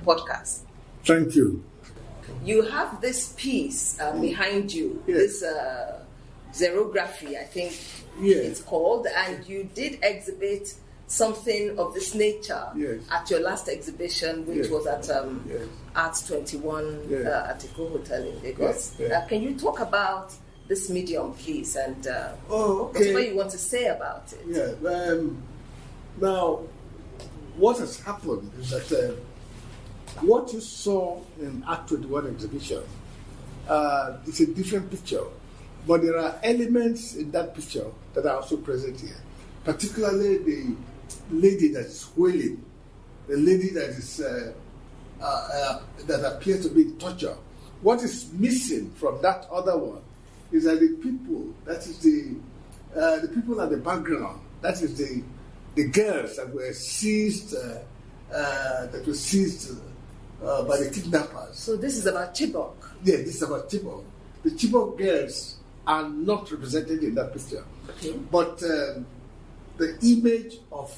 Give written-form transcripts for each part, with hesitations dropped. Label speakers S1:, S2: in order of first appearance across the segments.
S1: podcast.
S2: Thank you.
S1: You have this piece behind you,
S2: Yes.
S1: this xerography, I think it's called, and you did exhibit something of this nature at your last exhibition, which was at Arts 21 at Eco Hotel in Lagos. Can you talk about this medium, please, and whatever you want to say about it?
S2: Now, what has happened is that what you saw in Art 21 exhibition is a different picture, but there are elements in that picture that are also present here, particularly the lady that is wailing, the lady that is that appears to be in torture. What is missing from that other one is that the people, that is the people at the background, that is the girls that were seized, by the kidnappers.
S1: So this is about Chibok.
S2: Yeah, this is about Chibok. The Chibok girls are not represented in that picture.
S1: Okay.
S2: But the image of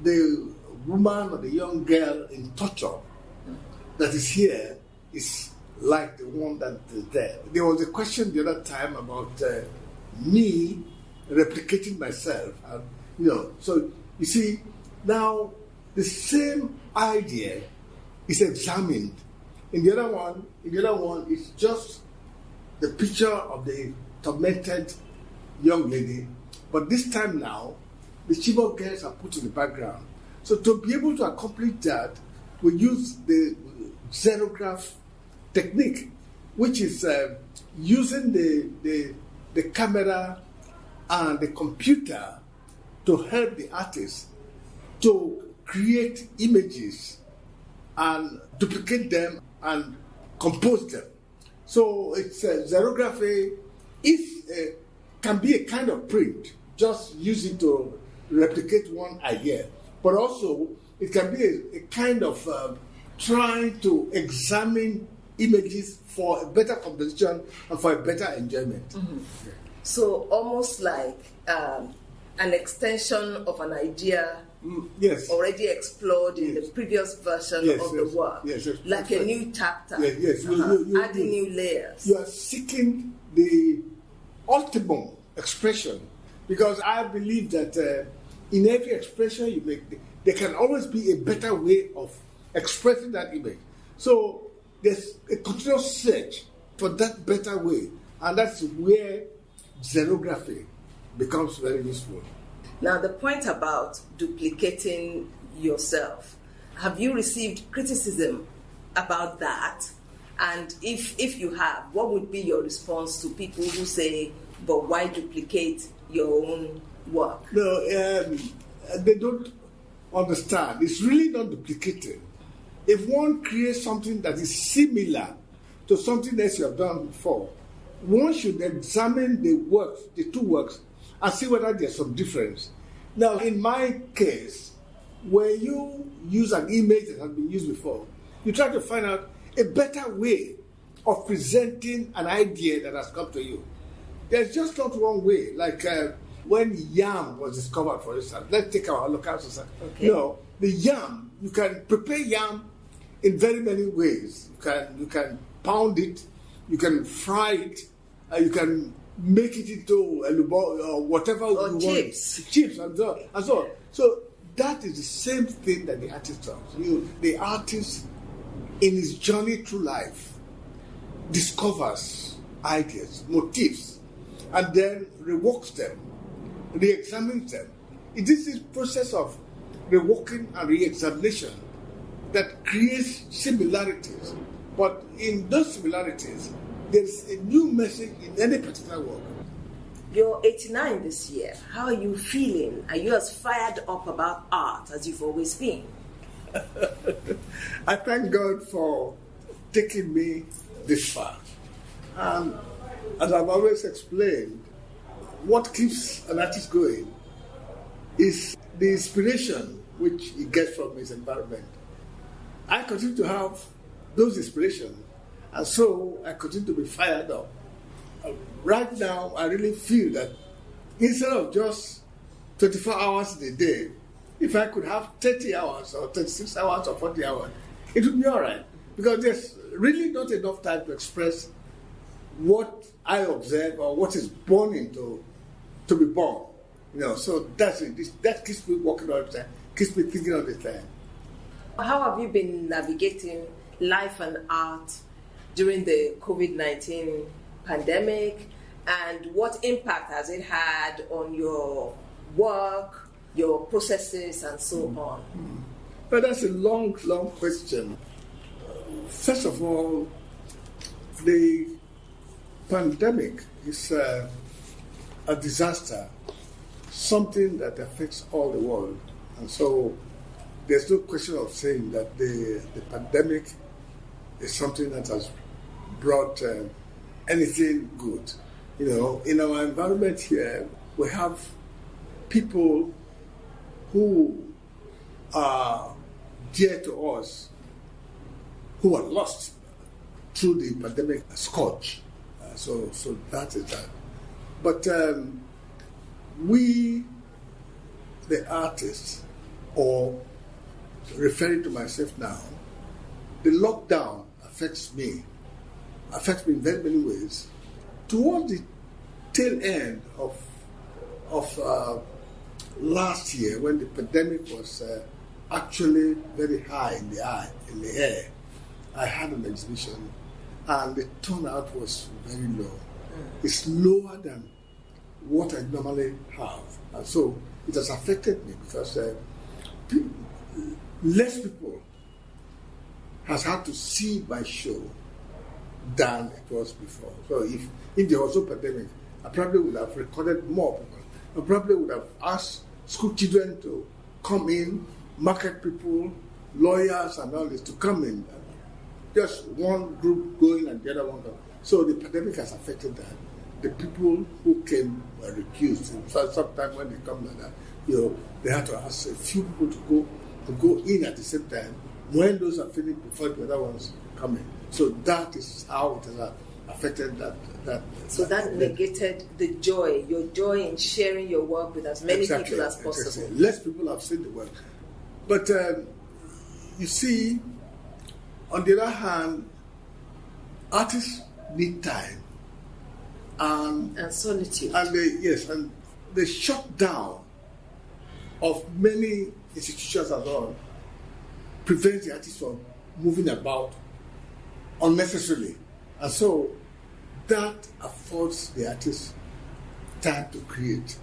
S2: the woman or the young girl in torture that is here is like the one that is there. There was a question the other time about me replicating myself. And, so you see, now the same idea is examined. In the other one, it's just the picture of the tormented young lady. But this time now, the Chibok girls are put in the background. So to be able to accomplish that, we use the xerograph technique, which is using the camera and the computer to help the artist to create images and duplicate them and compose them. So it's xerography can be a kind of print, just use it to replicate one idea, but also it can be a kind of trying to examine images for a better composition and for a better enjoyment.
S1: Mm-hmm. So almost like an extension of an idea already explored in the previous version of the work, like a new chapter, adding new layers.
S2: You are seeking the ultimate expression, because I believe that in every expression you make, there can always be a better way of expressing that image. So there's a continuous search for that better way, and that's where xerography becomes very useful.
S1: Now, the point about duplicating yourself, have you received criticism about that? And if you have, what would be your response to people who say, but why duplicate your own work?
S2: No, they don't understand. It's really not duplicating. If one creates something that is similar to something else you have done before, one should examine the two works, and see whether there's some difference. Now, in my case, when you use an image that has been used before, you try to find out a better way of presenting an idea that has come to you. There's just not one way. Like when yam was discovered, for instance, let's take our local society.
S1: Okay.
S2: The yam, you can prepare yam in very many ways. You can pound it, you can fry it, you can make it into whatever you want. Chips and so on. So that is the same thing that the artist does. The artist, in his journey through life, discovers ideas, motifs, and then reworks them, re-examines them. It is this process of reworking and re-examination that creates similarities. But in those similarities, there's a new message in any particular work.
S1: You're 89 this year. How are you feeling? Are you as fired up about art as you've always been?
S2: I thank God for taking me this far. And as I've always explained, what keeps an artist going is the inspiration which he gets from his environment. I continue to have those inspirations, and so I continue to be fired up. Right now, I really feel that instead of just 24 hours in a day, if I could have 30 hours or 36 hours or 40 hours, it will be all right. Because there's really not enough time to express what I observe or what is born into to be born. So that's it. That keeps me working all the time, keeps me thinking all the time.
S1: How have you been navigating life and art during the COVID-19 pandemic, and what impact has it had on your work, your processes, and so on?
S2: But that's a long question. First of all, the pandemic is a disaster, something that affects all the world. And so there's no question of saying that the pandemic is something that has brought anything good. In our environment here, we have people who are dear to us who are lost through the pandemic scourge. So that is that. But we, the artists, or referring to myself now, the lockdown affects me in very many ways. Towards the tail end of last year, when the pandemic was actually very high in the air, I had an exhibition, and the turnout was very low. It's lower than what I normally have, and so it has affected me because less people has had to see my show than it was before. So if there was no pandemic, I probably would have recorded more people. I probably would have asked school children to come in, market people, lawyers and all this to come in. Just one group going and the other one going. So the pandemic has affected that. The people who came were recused. So sometimes when they come like that, they had to ask a few people to go in at the same time when those are finished before the other ones come in. So that is how it has affected that.
S1: So that negated the joy, your joy in sharing your work with as many people as possible.
S2: Exactly. Less people have seen the work. But you see, on the other hand, artists need time and
S1: solitude.
S2: And the shutdown of many institutions and all prevents the artists from moving about unnecessarily. And so that affords the artist time to create,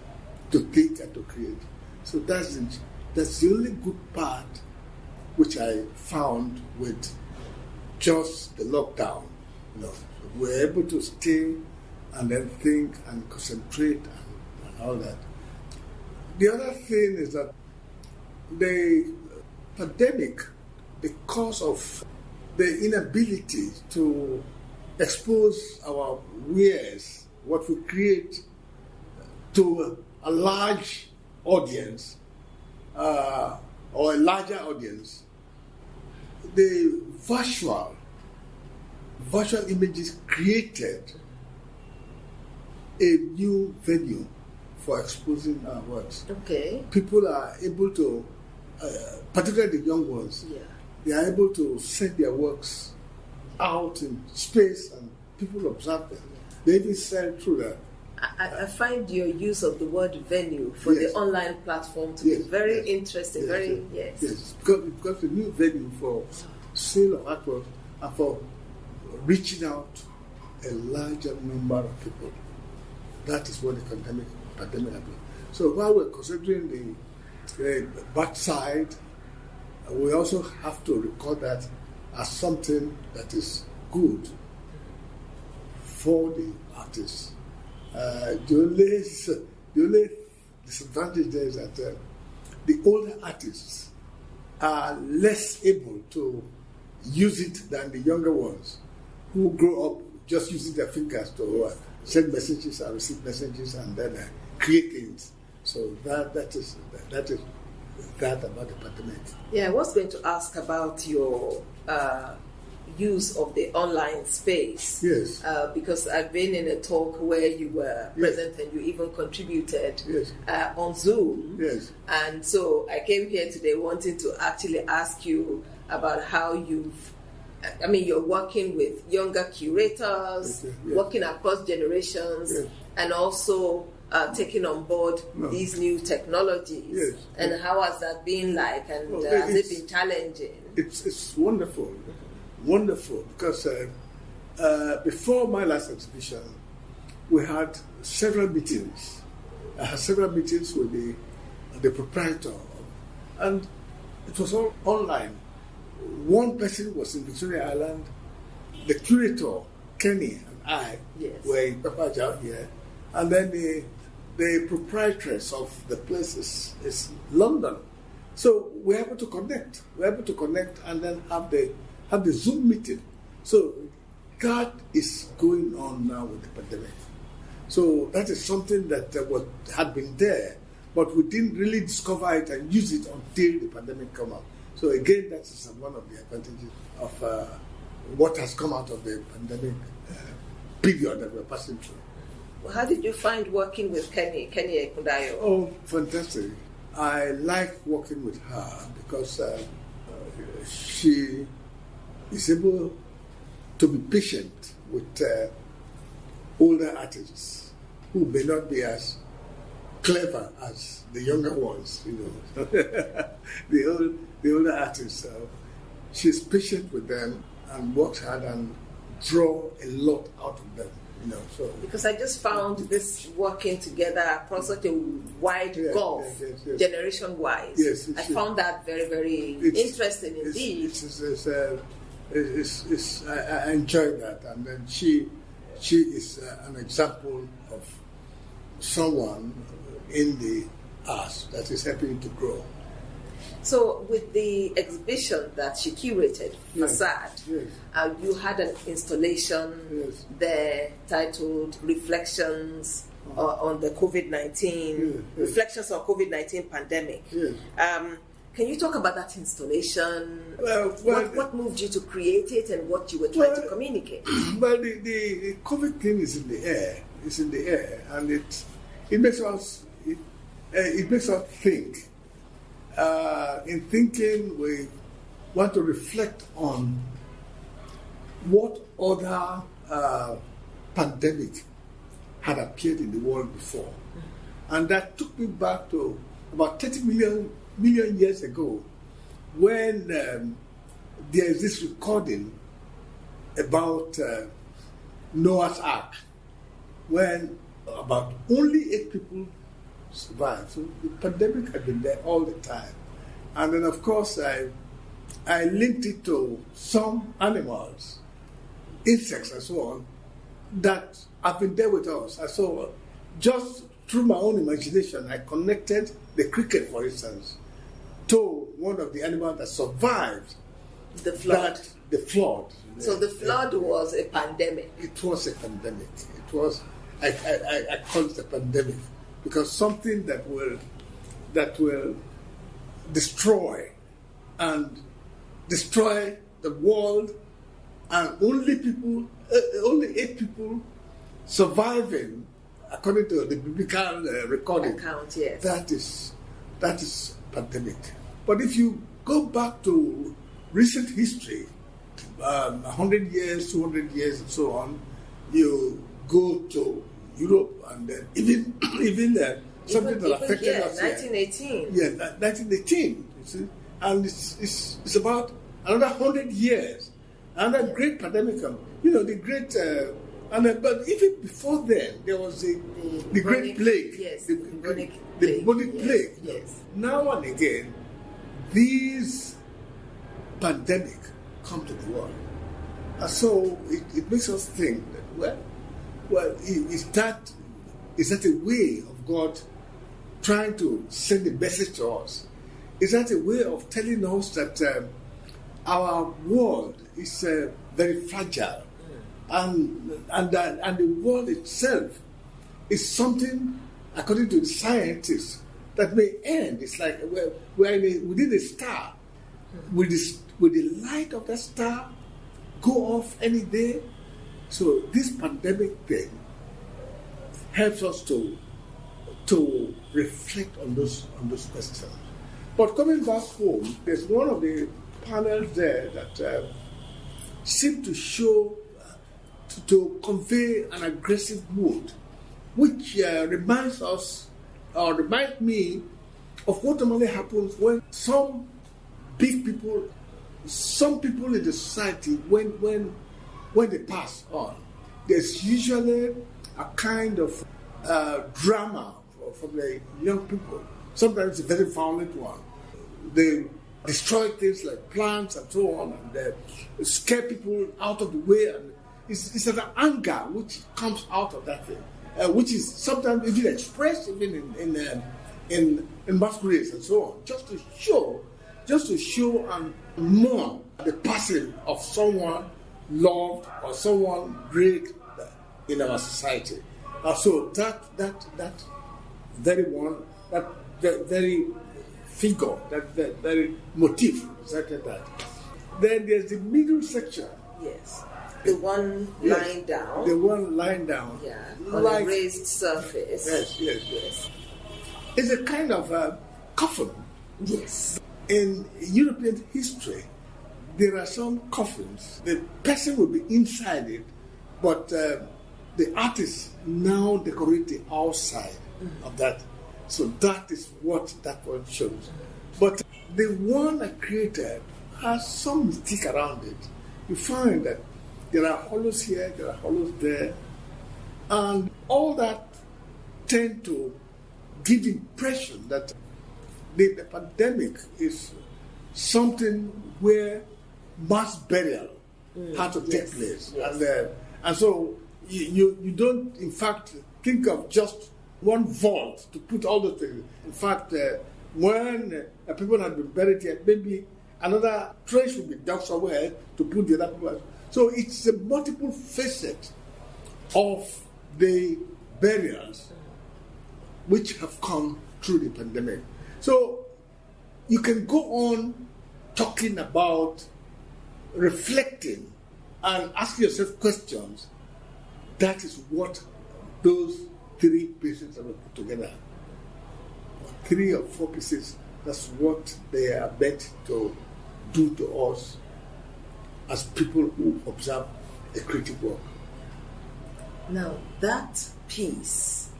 S2: to think and to create. So that's the only good part which I found with just the lockdown. We're able to stay and then think and concentrate and all that. The other thing is that the pandemic, because of the inability to expose our wares, what we create, to a large audience or a larger audience, the virtual images created a new venue for exposing our works.
S1: Okay.
S2: People are able to, particularly the young ones, they are able to send their works out in space and people observe them. They even sell through that.
S1: I find your use of the word venue for the online platform to be very interesting.
S2: Yes, because a new venue for sale of artwork and for reaching out a larger number of people. That is what the pandemic happened. So while we're considering the bad side, we also have to record that as something that is good for the artists. The only disadvantage there is that the older artists are less able to use it than the younger ones who grow up just using their fingers to send messages and receive messages and then create things. So that is that about the pandemic.
S1: Yeah, I was going to ask about your use of the online space.
S2: Yes.
S1: Because I've been in a talk where you were present and you even contributed on Zoom.
S2: Yes.
S1: And so I came here today wanting to actually ask you about how you're working with younger curators, working across generations, and also taking on board these new technologies. And how has that been like, and has it been challenging?
S2: It's wonderful, wonderful, because before my last exhibition, we had several meetings. I had several meetings with the proprietor, and it was all online. One person was in Victoria Island, the curator, Kenny, and I were in Papaja here, and then the proprietress of the place is London. So we're able to connect. We're able to connect and then have the Zoom meeting. So that is going on now with the pandemic. So that is something that had been there, but we didn't really discover it and use it until the pandemic came out. So again, that is one of the advantages of what has come out of the pandemic period that we're passing through.
S1: Well, how did you find working with Kenny Ekundayo?
S2: Oh, fantastic. I like working with her because she is able to be patient with older artists who may not be as clever as the younger ones, the older artists. She's patient with them and works hard and draw a lot out of them. So
S1: because I just found this working together across such a wide gulf, generation-wise.
S2: Yes,
S1: I found that very, very interesting indeed.
S2: I enjoy that, and then she is an example of someone in the arts that is helping to grow.
S1: So with the exhibition that she curated, Facade, you had an installation there titled Reflections on the COVID-19, Reflections on COVID-19 Pandemic. Can you talk about that installation? What moved you to create it and what you were trying to communicate?
S2: Well, the COVID thing is in the air. It's in the air, and it makes us think. In thinking, we want to reflect on what other pandemic had appeared in the world before. And that took me back to about 30 million years ago, when there is this recording about Noah's Ark, when about only 8 people survived. So the pandemic had been there all the time. And then, of course, I linked it to some animals, insects and so on, that have been there with us. And so just through my own imagination, I connected the cricket, for instance, to one of the animals that survived
S1: the flood.
S2: The flood.
S1: So the flood was a pandemic.
S2: It was a pandemic. It was, I call it a pandemic, because something that will destroy the world, and only 8 people surviving, according to the biblical recording.
S1: Account, yes.
S2: That is pandemic. But if you go back to recent history, 100 years, 200 years, and so on, you go to Europe, and then even something that affected us 1918.
S1: Yeah,
S2: 1918. You see, and it's about another 100 years, another great pandemic. The great. But even before then, there was the Great Plague.
S1: Yes,
S2: the bubonic plague.
S1: Yes.
S2: Now and again, these pandemics come to the world, and so it makes us think that is that a way of God trying to send a message to us? Is that a way of telling us that our world is very fragile, and the world itself is something, according to the scientists, that may end? It's like we're within a star. Will the light of that star go off any day? So this pandemic thing helps us to reflect on those questions. But coming back home, there's one of the panels there that seem to show, to convey an aggressive mood, which reminds me of what normally happens when some people in the society, when they pass on, there's usually a kind of drama from the young people. Sometimes a very violent one. They destroy things like plants and so on, and they scare people out of the way. And it's an anger which comes out of that thing, which is sometimes even expressed even in masquerades and so on, just to show and mourn the passing of someone loved or someone great in our society. So that very one, that very figure, that very motif, exactly that. Then there's the middle section.
S1: Yes. The one lying down.
S2: The one lying down.
S1: Yeah. On a raised surface.
S2: Yes. It's a kind of coffin.
S1: Yes.
S2: In European history, there are some coffins. The person will be inside it, but the artist now decorate the outside of that. So that is what that one shows. But the one I created has some mystique around it. You find that there are hollows here, there are hollows there, and all that tend to give the impression that the pandemic is something where mass burial had to take place. Yes. And so you don't, in fact, think of just one vault to put all the things. In fact, when people had been buried here, maybe another trench would be dug somewhere to put the other people. So it's a multiple facet of the burials which have come through the pandemic. So you can go on talking about reflecting and asking yourself questions. That is what those 3 pieces are put together. 3 or 4 pieces, that's what they are meant to do to us as people who observe a creative work.
S1: Now, that piece,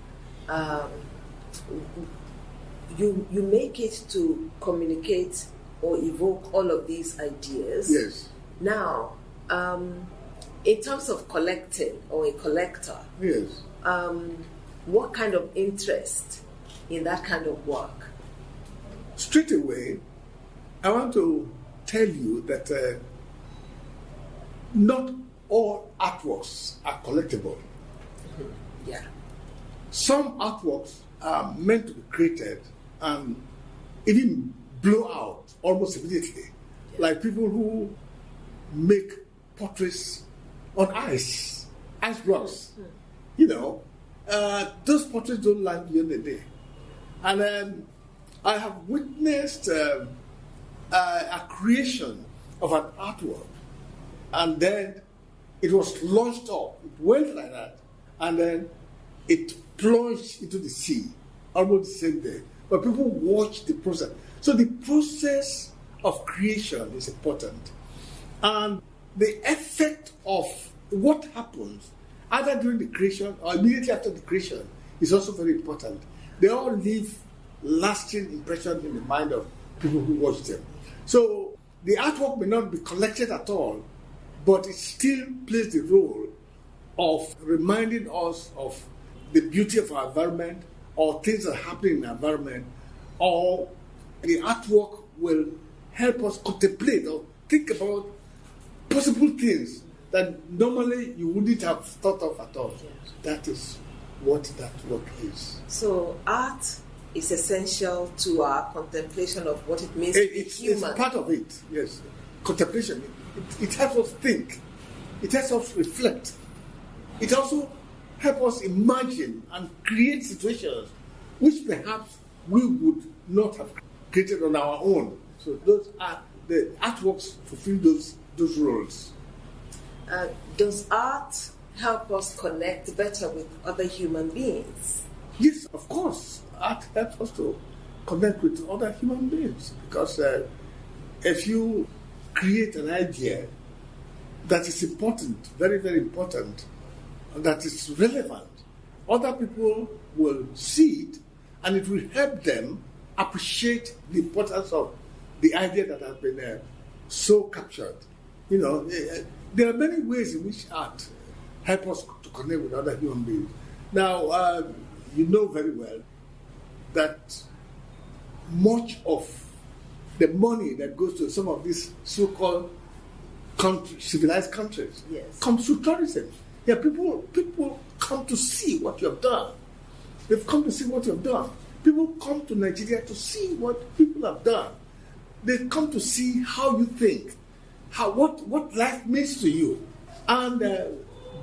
S1: you make it to communicate or evoke all of these ideas.
S2: Yes.
S1: Now, in terms of collecting or a collector,
S2: yes.
S1: What kind of interest in that kind of work?
S2: Straight away, I want to tell you that not all artworks are collectible.
S1: Yeah.
S2: Some artworks are meant to be created and even blow out almost immediately. Yeah. Like people who make portraits on ice blocks. Mm-hmm. You know, those portraits don't land beyond the day. And I have witnessed a creation of an artwork, and then it was launched up. It went like that, and then it plunged into the sea almost the same day. But people watch the process. So the process of creation is important. And the effect of what happens either during the creation or immediately after the creation is also very important. They all leave lasting impression in the mind of people who watch them. So the artwork may not be collected at all, but it still plays the role of reminding us of the beauty of our environment or things that are happening in our environment, or the artwork will help us contemplate or think about possible things that normally you wouldn't have thought of at all. Yes. That is what that work is.
S1: So art is essential to our contemplation of what it means to be human.
S2: It's part of it, yes. Contemplation. It helps us think. It helps us reflect. It also helps us imagine and create situations which perhaps we would not have created on our own. So those are the artworks fulfill those roles.
S1: Does art help us connect better with other human beings?
S2: Yes, of course. Art helps us to connect with other human beings, because if you create an idea that is important, very, very important, and that is relevant, other people will see it, and it will help them appreciate the importance of the idea that has been so captured. You know, there are many ways in which art helps us to connect with other human beings. Now, you know very well that much of the money that goes to some of these so-called civilized countries comes through tourism. Yeah, people come to see what you have done. They've come to see what you have done. People come to Nigeria to see what people have done. They come to see how you think, what life means to you. And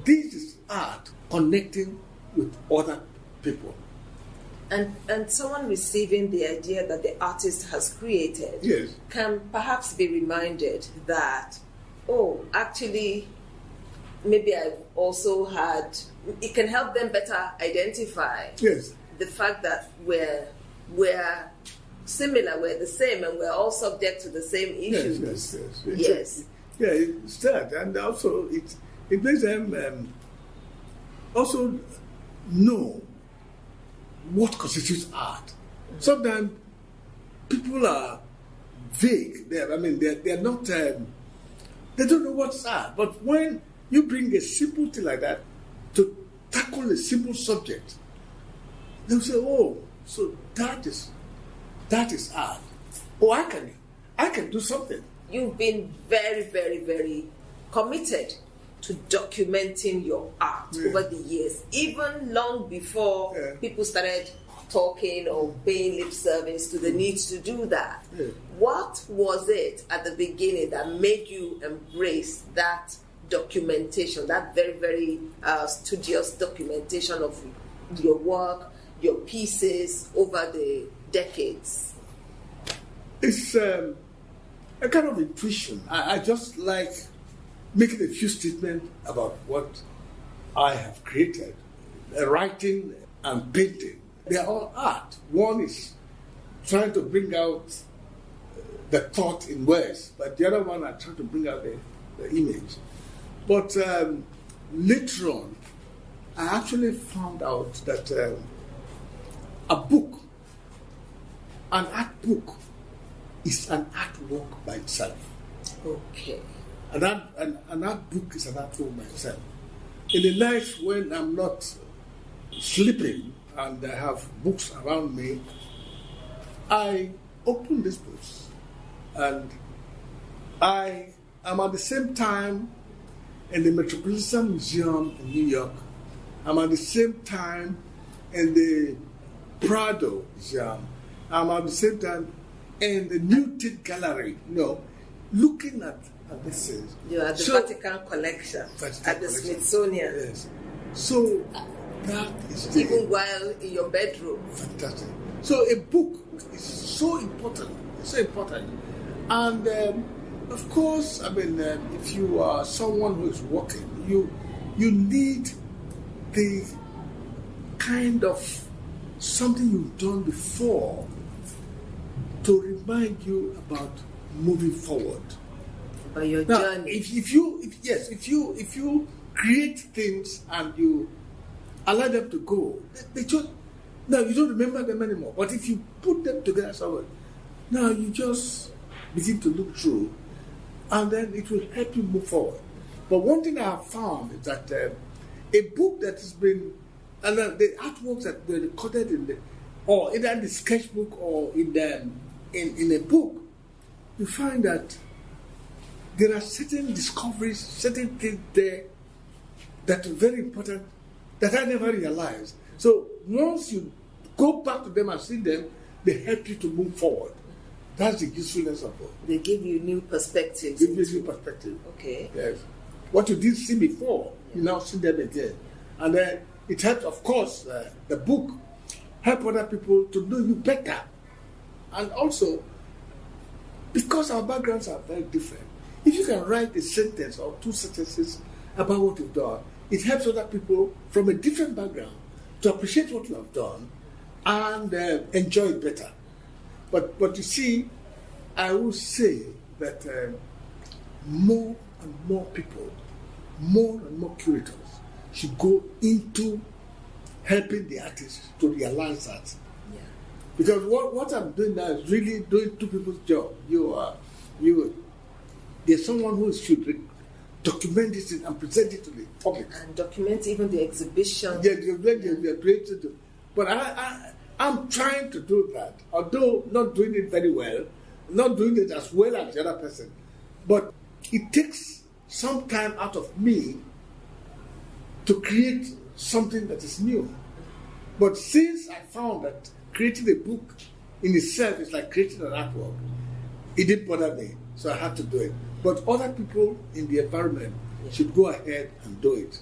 S2: this is art connecting with other people.
S1: And someone receiving the idea that the artist has created can perhaps be reminded that, oh, actually, maybe I've also had, it can help them better identify the fact that we're similar, we're the same, and we're all subject to the same issues. Yes.
S2: Yeah, it's that. And also, it makes them also know what constitutes art. Sometimes people are vague. They're not, they don't know what's art. But when you bring a simple thing like that to tackle a simple subject, they'll say, oh, so that is art. Oh, I can do something.
S1: You've been very, very, very committed to documenting your art over the years, even long before people started talking or paying lip service to the need to do that. What was it at the beginning that made you embrace that documentation, that very, very studious documentation of your work, your pieces over the decades?
S2: It's a kind of intuition. I just like making a few statements about what I have created. Writing and painting, they are all art. One is trying to bring out the thought in words, but the other one are trying to bring out the image. But later on, I actually found out that a book, an art book, is an artwork by itself.
S1: Okay.
S2: An art book is an artwork by itself. In the night when I'm not sleeping and I have books around me, I open these books and I am at the same time in the Metropolitan Museum in New York. I'm at the same time in the Prado Museum. I'm at the same time in the New Tate Gallery, looking at this things.
S1: You're at the Vatican collection, at the Smithsonian.
S2: Yes. So that is
S1: even while in your bedroom.
S2: Fantastic. So a book is so important. It's so important. And of course, if you are someone who is working, you need the kind of something you've done before to remind you about moving forward.
S1: About your journey.
S2: If you create things and you allow them to go, you don't remember them anymore. But if you put them together somewhere, now you just begin to look through, and then it will help you move forward. But one thing I have found is that a book that has been, and the artworks that were recorded or either in the sketchbook or in a book, you find that there are certain discoveries, certain things there that are very important that I never realized. So once you go back to them and see them, they help you to move forward. That's the usefulness of book.
S1: They give you new perspectives.
S2: Give you new perspective.
S1: Okay.
S2: Yes. What you didn't see before, you now see them again. And then it helps, of course, the book help other people to know you better. And also, because our backgrounds are very different, if you can write a sentence or two sentences about what you've done, it helps other people from a different background to appreciate what you have done and enjoy it better. But you see, I will say that more and more people, more and more curators should go into helping the artists to realize that. Yeah. Because what I'm doing now is really doing two people's job. There's someone who should document this and present it to the public.
S1: And document even the exhibition.
S2: Yeah, they're created. But I'm trying to do that, although not doing it very well, not doing it as well as the other person. But it takes some time out of me to create something that is new. But since I found that creating a book in itself is like creating an artwork, it didn't bother me, so I had to do it. But other people in the environment should go ahead and do it.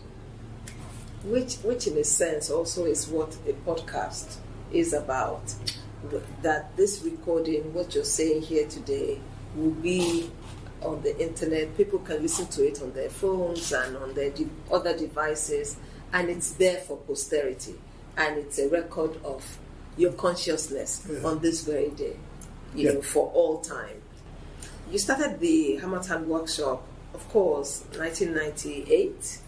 S1: Which in a sense also is what a podcast is about. That this recording, what you're saying here today, will be on the internet. People can listen to it on their phones and on their other devices, and it's there for posterity. And it's a record of your consciousness on this very day, you know, for all time. You started the Hamatan Workshop, of course, 1998,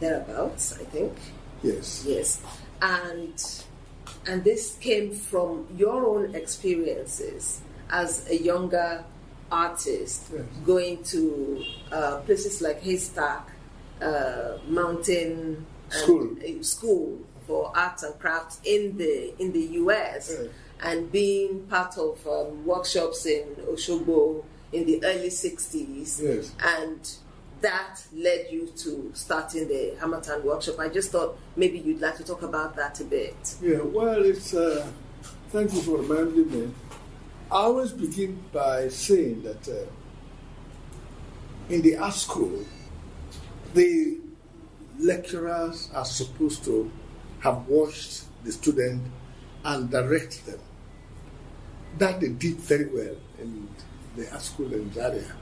S1: thereabouts, I think.
S2: Yes.
S1: Yes. And this came from your own experiences as a younger artist, going to places like Haystack, Mountain School for Arts and Crafts in the US, and being part of workshops in Oshobo in the early 60s, and that led you to starting the Hamatan Workshop. I just thought maybe you'd like to talk about that a bit.
S2: Yeah, well, it's thank you for reminding me. I always begin by saying that in the art school, the lecturers are supposed to have watched the student and direct them. That they did very well in the art school in Zaria.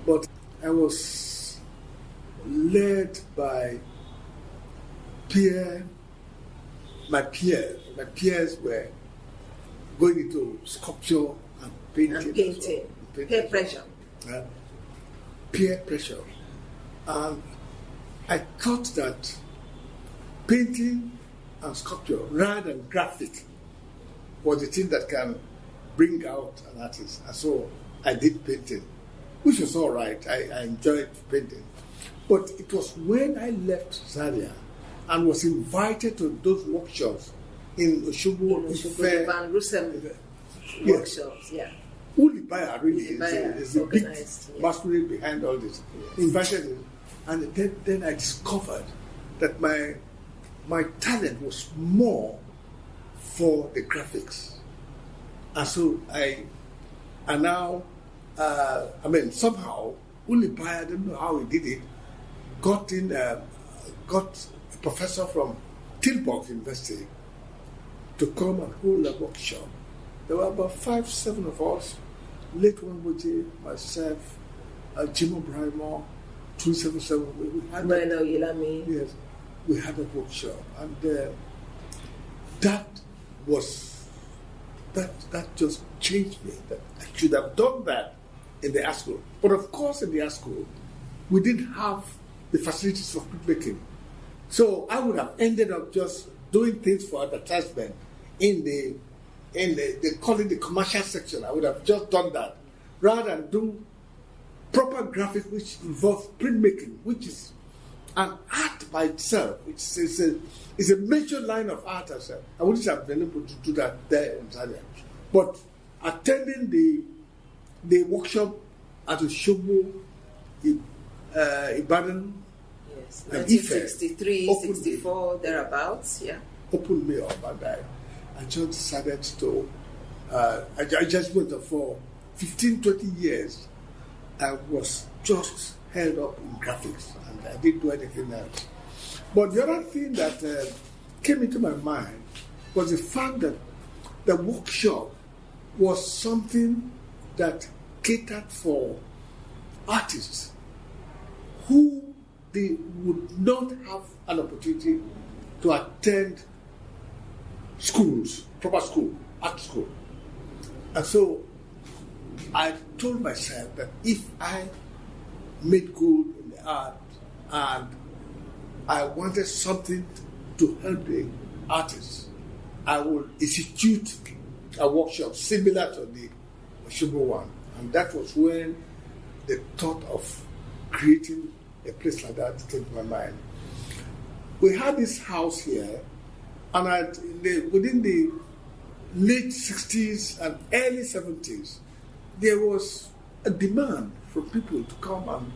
S2: But I was led by my peers were going into sculpture and painting.
S1: Peer pressure.
S2: Peer pressure. And I thought that painting and sculpture, rather than graphic, was the thing that can bring out an artist. And so I did painting, which was all right. I enjoyed painting. But it was when I left Zaria and was invited to those workshops in Oshobo,
S1: the Van Rossum workshops,
S2: Onobrakpeya really is a big masquerade behind all this. Invited me, and then I discovered that my talent was more for the graphics, and so somehow Onobrakpeya, I don't know how he did it, got a professor from Tilburg University to come and hold a workshop. There were about 5-7 of us, late Wanboje, myself, Jim O'Brien, 277. We had a workshop, and that just changed me. That I should have done that in the art school. But of course, in the art school, we didn't have the facilities for printmaking. So I would have ended up just doing things for advertisement in the they call it the commercial section. I would have just done that rather than do proper graphics which involves printmaking, which is an art by itself. It's a major line of art as well. I wouldn't have been able to do that there in Zaria. But attending the workshop at Oshobo, Ibadan,
S1: yes, 1963, 64, thereabouts,
S2: opened me up, and I just decided to, I just went for 15-20 years. I was just held up in graphics, and I didn't do anything else. But the other thing that came into my mind was the fact that the workshop was something that catered for artists who they would not have an opportunity to attend schools, proper school, art school. And so I told myself that if I made good in the art and I wanted something to help the artists, I would institute a workshop similar to the Oshobo one. And that was when the thought of creating a place like that came to my mind. We had this house here, and within the late 60s and early 70s, there was a demand for people to come and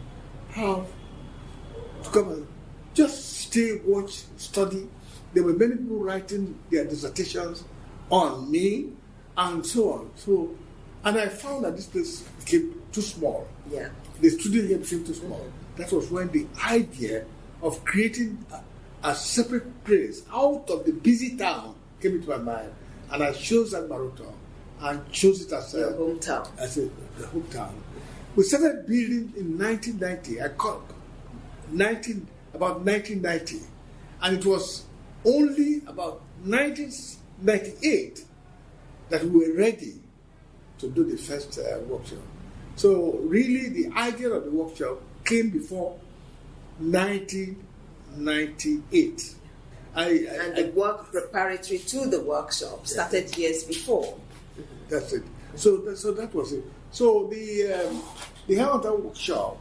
S2: just stay, watch, study. There were many people writing their dissertations on me and so on. And I found that this place became too small.
S1: Yeah.
S2: The studio here became too small. That was when the idea of creating a separate place out of the busy town came into my mind. And I chose that Maroto and chose it as
S1: your hometown.
S2: The hometown. We started building in 1990. About 1990. And it was only about 1998 that we were ready to do the first workshop. So really the idea of the workshop came before 1998.
S1: And the work preparatory to the workshop started years before.
S2: That's it. So that was it. So the Hamatan Workshop,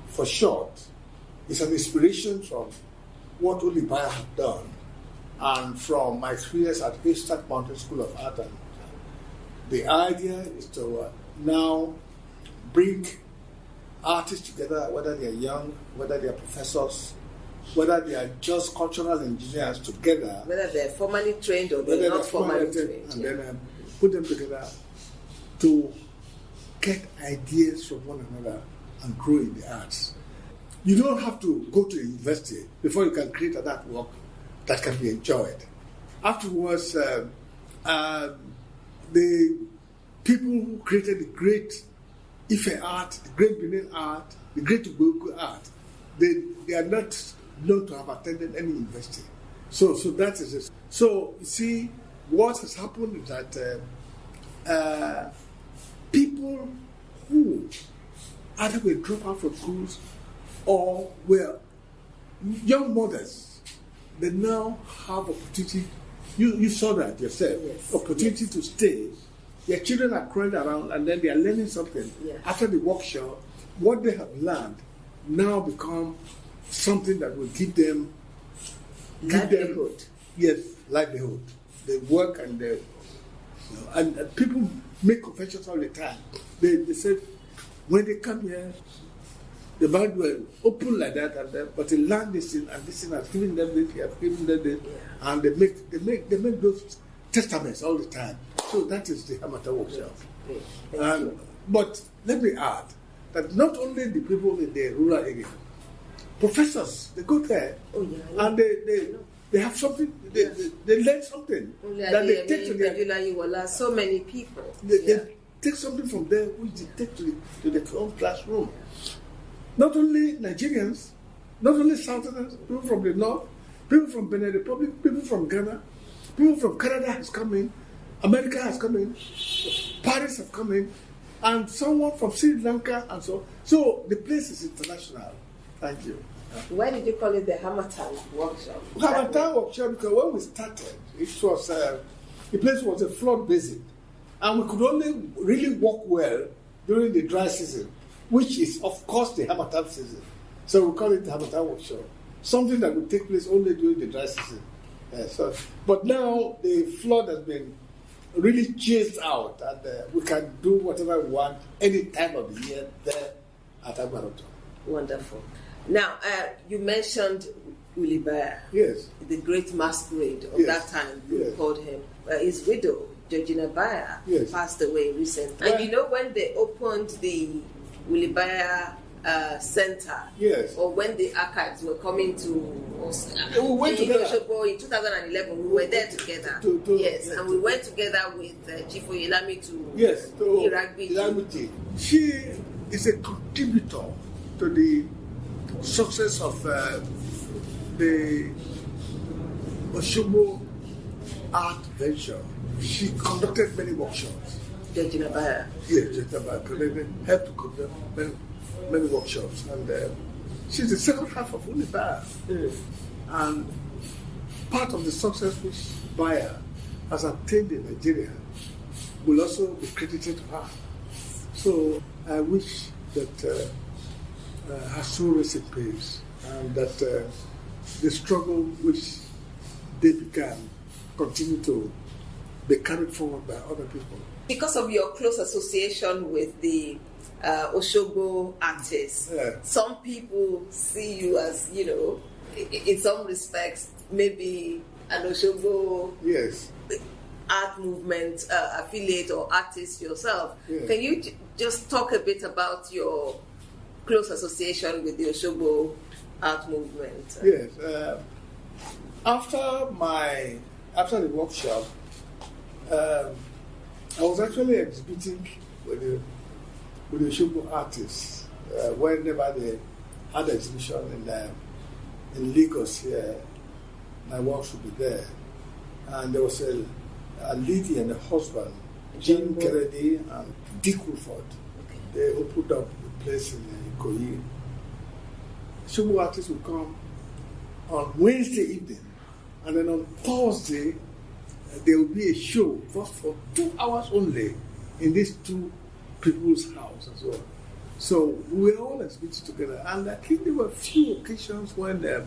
S2: for short, is an inspiration from what Onobrakpeya had done and from my experience at Haystack Mountain School of Art. And the idea is to now bring artists together, whether they are young, whether they are professors, whether they are just cultural engineers together.
S1: Whether they're formally trained or they're not formally trained.
S2: And then put them together to get ideas from one another and grow in the arts. You don't have to go to a university before you can create an artwork that can be enjoyed. Afterwards, the people who created the great Ife art, the great Benin art, the great Ugbo art, they are not known to have attended any university. So that is it. So you see, what has happened is that people who either were dropped out from schools or were young mothers, they now have opportunity. You saw that yourself.
S1: Yes.
S2: Opportunity to stay. Their children are crawling around and then they are learning something.
S1: Yes.
S2: After the workshop, what they have learned now become something that will give them
S1: livelihood.
S2: Yes, livelihood. They work and and people make confessions all the time. They say when they come here, the Bible will open like that, but they learn this thing, and this thing has given them this, has given them this, and they make those testaments all the time. So that is the Hamatan Workshop. But let me add that not only the people in the rural area, professors, they go there and they have something, they learn something that they take to their...
S1: So many people.
S2: They take something from there which they take to their own classroom. Not only Nigerians, not only Southerners, people from the north, people from Benin Republic, people from Ghana, people from Canada has come in, America has come in, Paris have come in, and someone from Sri Lanka and so on. So the place is international. Thank you.
S1: Why did you call it the Hamatan Workshop?
S2: Hamatan Workshop, because when we started, it was the place was a flood basin, and we could only really work well during the dry season, which is of course the Hamatan season. So we call it the Hamatan Workshop. Something that would take place only during the dry season. But now the flood has been really chased out, and we can do whatever we want any time of the year there at Agbaroto.
S1: Wonderful. Now, you mentioned Onobrakpeya.
S2: Yes.
S1: The Great Masquerade of that time, you called him. His widow, Georgina Baya, passed away recently. And you know, when they opened the Onobrakpeya Center, or when the archives were coming to us,
S2: we went together.
S1: Oshobo in 2011, we were there together. And we went together with Chief Oyelami to
S2: Iragbi. She is a contributor to the success of the Oshobo Art venture. She conducted many workshops.
S1: Judge Nabaya.
S2: Yeah, Judge Nabaya. They helped to conduct many workshops. And she's the second half of Unibaya. And part of the success which Baya has obtained in Nigeria will also be credited to her. So I wish that her soul rests in peace, and that the struggle which they began continue to be carried forward by other people.
S1: Because of your close association with the Oshobo artists, some people see you as, in some respects, maybe an Oshobo art movement affiliate or artist yourself. Yeah. Can you just talk a bit about your close association with the Oshobo art movement?
S2: Yes. After the workshop, I was actually exhibiting with the Oshobo artists whenever they had an exhibition in Lagos here. My works would be there, and there was a lady and a husband, Jim Kennedy and Dick Woodford. Okay. They opened up a place in Ikoyi. Oshobo artists would come on Wednesday evening, and then on Thursday there will be a show just for 2 hours only in these two people's house as well. So we were all exhibiting together, and I think there were a few occasions when the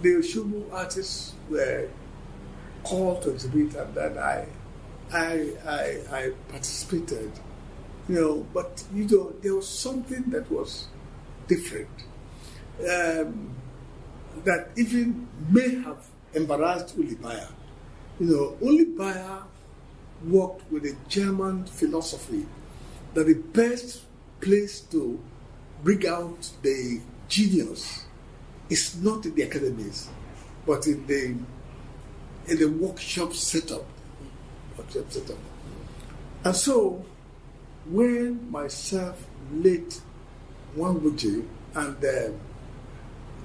S2: Oshobo artists were called to exhibit, and then I participated, but there was something that was different, that even may have embarrassed Ulibaya. Ulibaya worked with a German philosophy that the best place to bring out the genius is not in the academies, but in the workshop setup. And so, when myself, late Wangbuji, and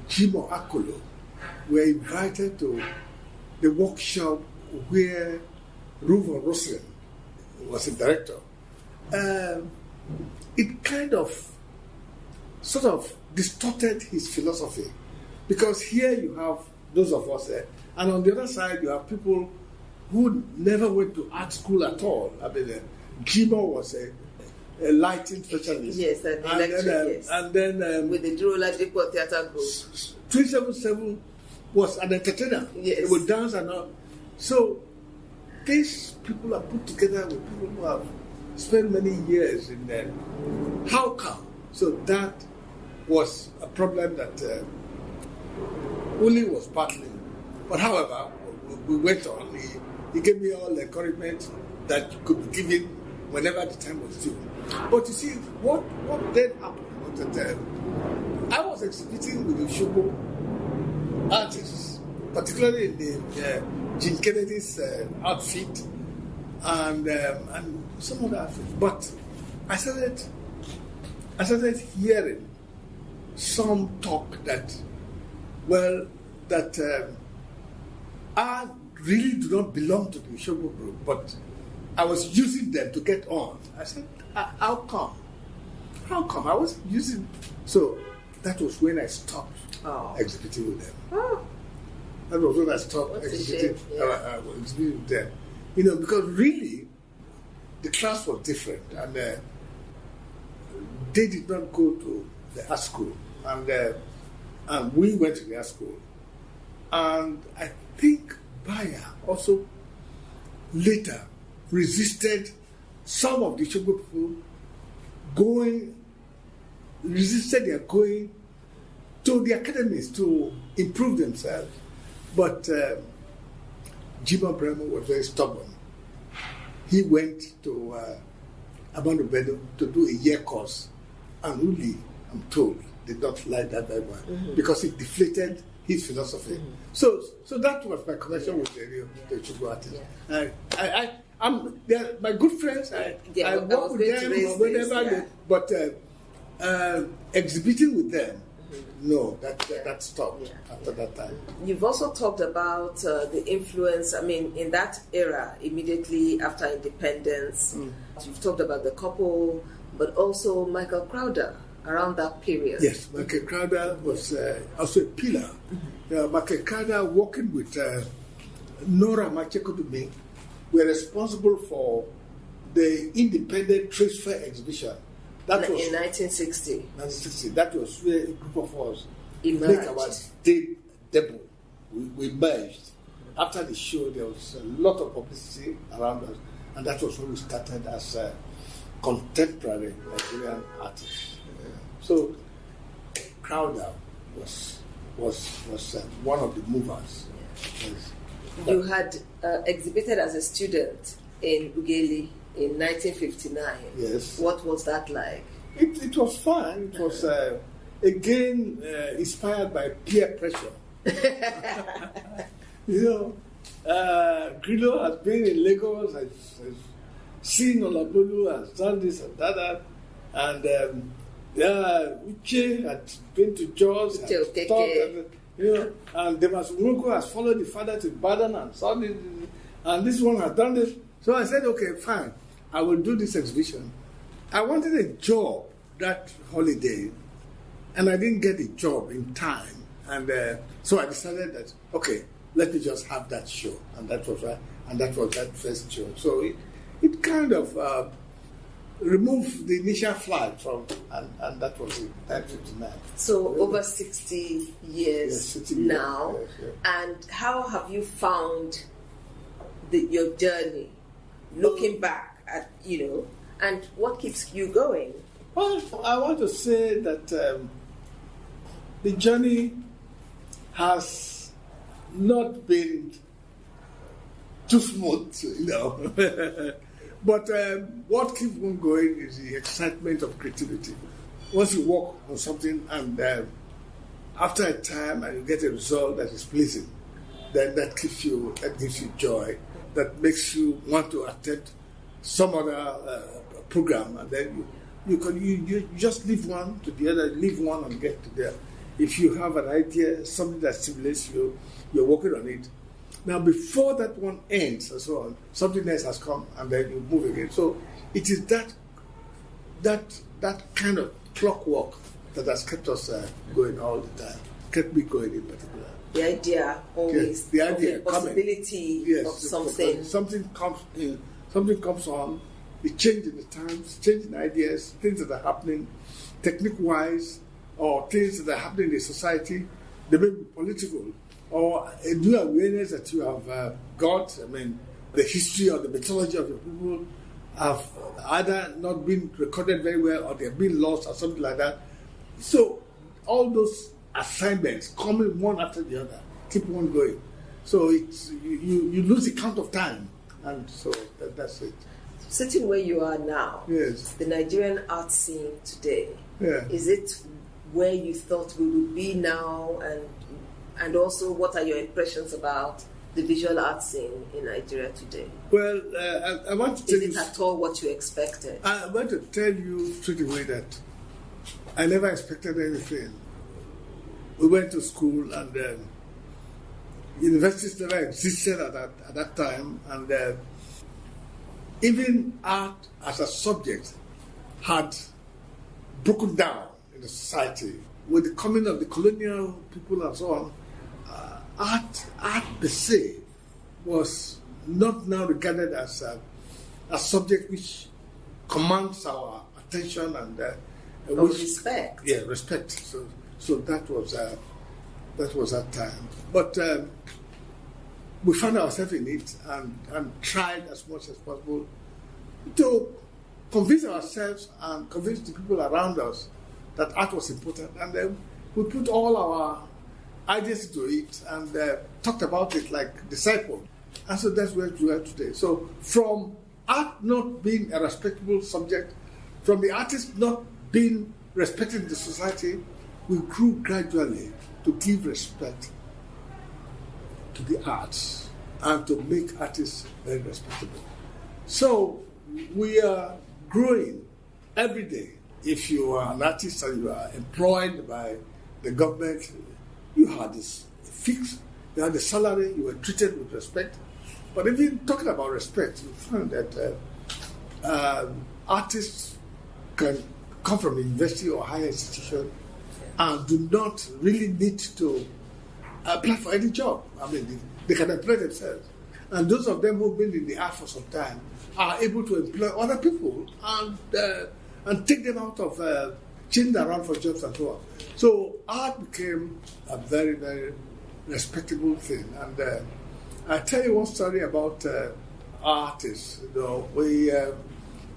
S2: Jimo Akolo were invited to the workshop where Ruvo Roslin was the director, it kind of sort of distorted his philosophy, because here you have those of us there, and on the other side you have people who never went to art school at all. I mean, Jimo was a lighting specialist.
S1: Yes, and yes.
S2: And then
S1: with the Droladipo Theatre Group.
S2: 377 was an entertainer.
S1: Yes.
S2: He would dance and all. So these people are put together with people who have spent many years in there. How come? So that was a problem that Uli was battling. But however, we went on. He gave me all the encouragement that could be given whenever the time was due. But you see, what then happened was that I was exhibiting with the Oshobo artists, particularly in the Jim Kennedy's outfit and some other outfits. But I started hearing some talk that I really do not belong to the Oshobo group, but I was using them to get on. I said, how come? How come? I was using... So that was when I stopped exhibiting with them.
S1: Oh.
S2: That was when I stopped exhibiting with them. Because really, the class was different, and they did not go to the art school, and we went to the art school. And I think Baya also later resisted some of the Oshobo people resisted their going to the academies to improve themselves. But Jima Bremo was very stubborn. He went to Abando Bedo to do a year course, and Uli, I'm told, did not like that very much because it deflated his philosophy. Mm-hmm. So that was my connection with the Oshobo artists. Yeah. They're my good friends. I work with them whenever, but exhibiting with them No, that stopped after that time.
S1: You've also talked about the influence, in that era, immediately after independence. You've talked about the couple, but also Michael Crowder around that period.
S2: Yes, Michael Crowder was also a pillar. Michael Crowder, working with Nora Machekodumi, were responsible for the independent trade fair exhibition. That was
S1: in 1960.
S2: 1960. That was where a group of us
S1: emerged.
S2: Make our debut. We merged. After the show, there was a lot of publicity around us, and that was when we started as contemporary Nigerian artists. So Crowder was one of the movers. Yes.
S1: You had exhibited as a student in Ughelli in 1959.
S2: Yes.
S1: What was that like?
S2: It was fun. It was again inspired by peer pressure. Grillo has been in Lagos, has seen Olabolu, has done this and that, and Uche had been to Jos, and Demas Mungo has followed the father to Ibadan and saw this, and this one has done this. So I said, okay, fine, I will do this exhibition. I wanted a job that holiday, and I didn't get a job in time, and so I decided that, okay, let me just have that show, and that was that first show. So it kind of removed the initial flag from, and that was in 1959.
S1: So over 60 years now,
S2: yes.
S1: And how have you found your journey, looking back at, and what keeps you going?
S2: Well, I want to say that the journey has not been too smooth, But what keeps one going is the excitement of creativity. Once you work on something and after a time and you get a result that is pleasing, then that gives you joy, that makes you want to attempt some other program, and then you just leave one to the other, leave one and get to there. If you have an idea, something that stimulates you, you're working on it. Now, before that one ends and so on, something else has come, and then you move again. So it is that kind of clockwork that has kept us going all the time, kept me going in particular.
S1: The idea always,
S2: yes, the idea,
S1: of the possibility of something.
S2: Something comes on, the change in the times, change in ideas, things that are happening technique-wise, or things that are happening in the society. They may be political, or a new awareness that you have got. The history or the mythology of your people have either not been recorded very well, or they've been lost, or something like that. So all those assignments coming one after the other, keep one going. So it's you lose the count of time, and so that's it.
S1: Sitting where you are now,
S2: yes,
S1: the Nigerian art scene today, is it where you thought we would be now, and also what are your impressions about the visual art scene in Nigeria today?
S2: Well, I want to tell you...
S1: Is it at all what you expected?
S2: I want to tell you straight away that I never expected anything. We went to school, and universities never existed at that time, and even art as a subject had broken down in the society. With the coming of the colonial people and so on, art per se was not now regarded as a subject which commands our attention and
S1: respect.
S2: Yeah, respect. So that was that time. But we found ourselves in it and tried as much as possible to convince ourselves and convince the people around us that art was important. And then we put all our ideas into it and talked about it like disciples. And so that's where we are today. So from art not being a respectable subject, from the artist not being respected in the society, we grew gradually to give respect to the arts and to make artists very respectable. So we are growing every day. If you are an artist and you are employed by the government, you had this fixed, you had the salary, you were treated with respect. But even talking about respect, you find that artists can come from a university or higher institution and do not really need to apply for any job. I mean, they can employ themselves. And those of them who've been in the art for some time are able to employ other people and take them out of changing around for jobs and so on. So art became a very, very respectable thing. And I'll tell you one story about artists. You know, we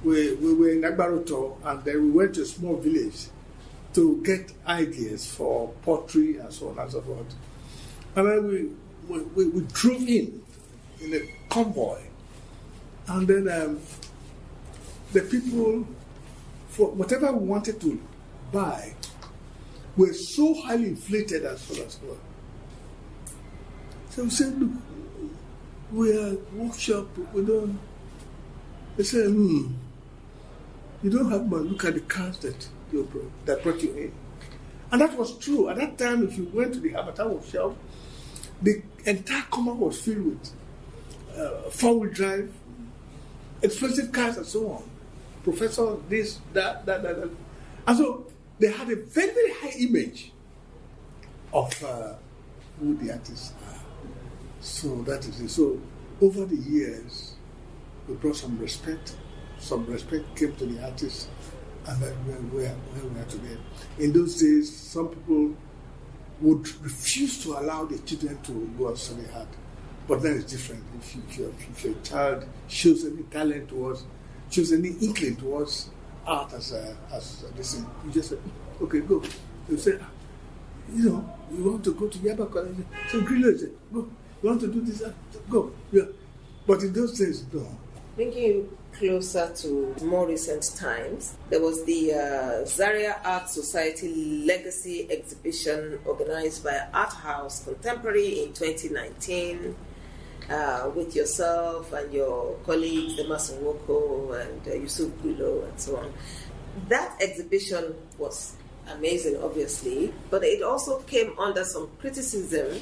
S2: were in Agbaroto, and then we went to a small village to get ideas for pottery and so on and so forth. And then we drove in a convoy, and then the people, for whatever we wanted to buy, were so highly inflated and so on and so on. So we said, look, we are workshop, we don't. They said, you don't have money, look at the cars that brought you in. And that was true. At that time, if you went to the Hamatan Workshop, the entire common was filled with four-wheel drive, expensive cars and so on. Professor, this, that. And so they had a very, very high image of who the artists are. So that is it. So over the years, we brought some respect. Some respect came to the artists, and then where we are today. In those days, some people would refuse to allow the children to go and study art. But then it's different. If your child shows any talent towards, shows any inkling towards art as this thing, you just say, okay, go. You say, you want to go to Yaba College? So Grillo said, go. You want to do this? Go. Yeah. But in those days, no.
S1: Bringing you closer to more recent times, there was the Zaria Art Society Legacy Exhibition organized by Art House Contemporary in 2019 with yourself and your colleagues, the Masawoko and Yusuf Gulo and so on. That exhibition was amazing, obviously, but it also came under some criticism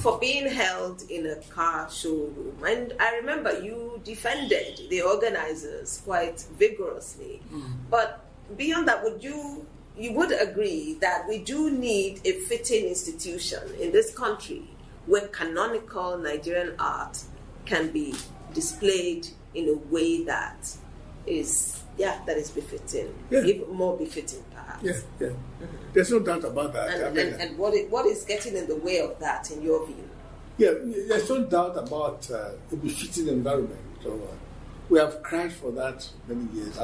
S1: for being held in a car showroom. And I remember you defended the organizers quite vigorously. But beyond that, you would agree that we do need a fitting institution in this country where canonical Nigerian art can be displayed in a way that is befitting, even more befitting, perhaps.
S2: Yeah. There's no doubt about that.
S1: And what is getting in the way of that, in your view?
S2: Yeah, there's no doubt about a befitting environment. So, we have cried for that many years.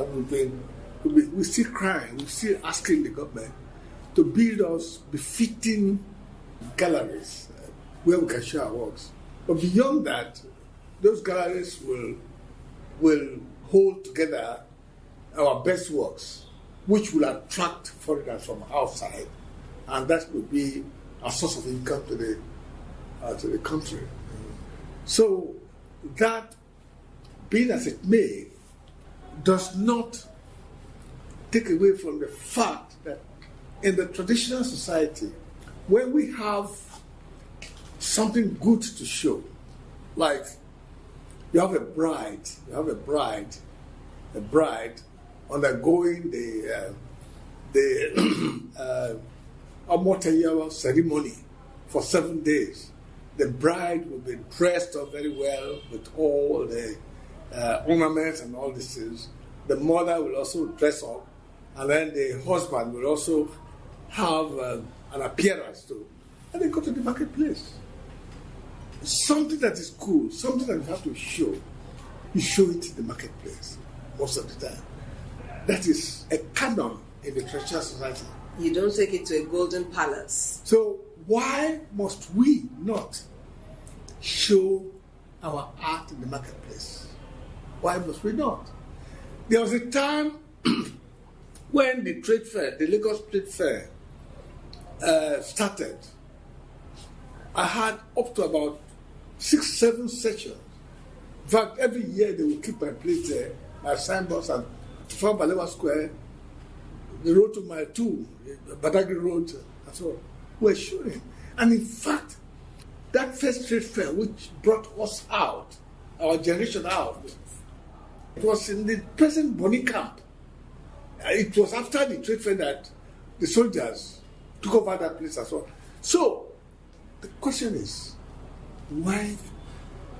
S2: We're still crying. We're still asking the government to build us befitting galleries where we can show our works. But beyond that, those galleries will hold together our best works, which will attract foreigners from outside, and that will be a source of income to the country. So that, being as it may, does not take away from the fact that in the traditional society, when we have something good to show, like you have a bride undergoing the Omoteyawa ceremony for 7 days. The bride will be dressed up very well with all the ornaments and all these things. The mother will also dress up, and then the husband will also have an appearance too. And they go to the marketplace. Something that is cool, something that you have to show. You show it in the marketplace most of the time. That is a canon in the traditional society.
S1: You don't take it to a golden palace.
S2: So why must we not show our art in the marketplace? Why must we not? There was a time when the trade fair, the Lagos Trade Fair, started. I had up to about 6-7 sessions. In fact, every year they would keep my place there, my signboards, and from Balewa Square, the road to my 2, Badagry Road, and so on. were showing. And in fact, that first trade fair which brought us out, our generation out, it was in the present Bonny camp. It was after the trade fair that the soldiers took over that place as well. So, the question is, why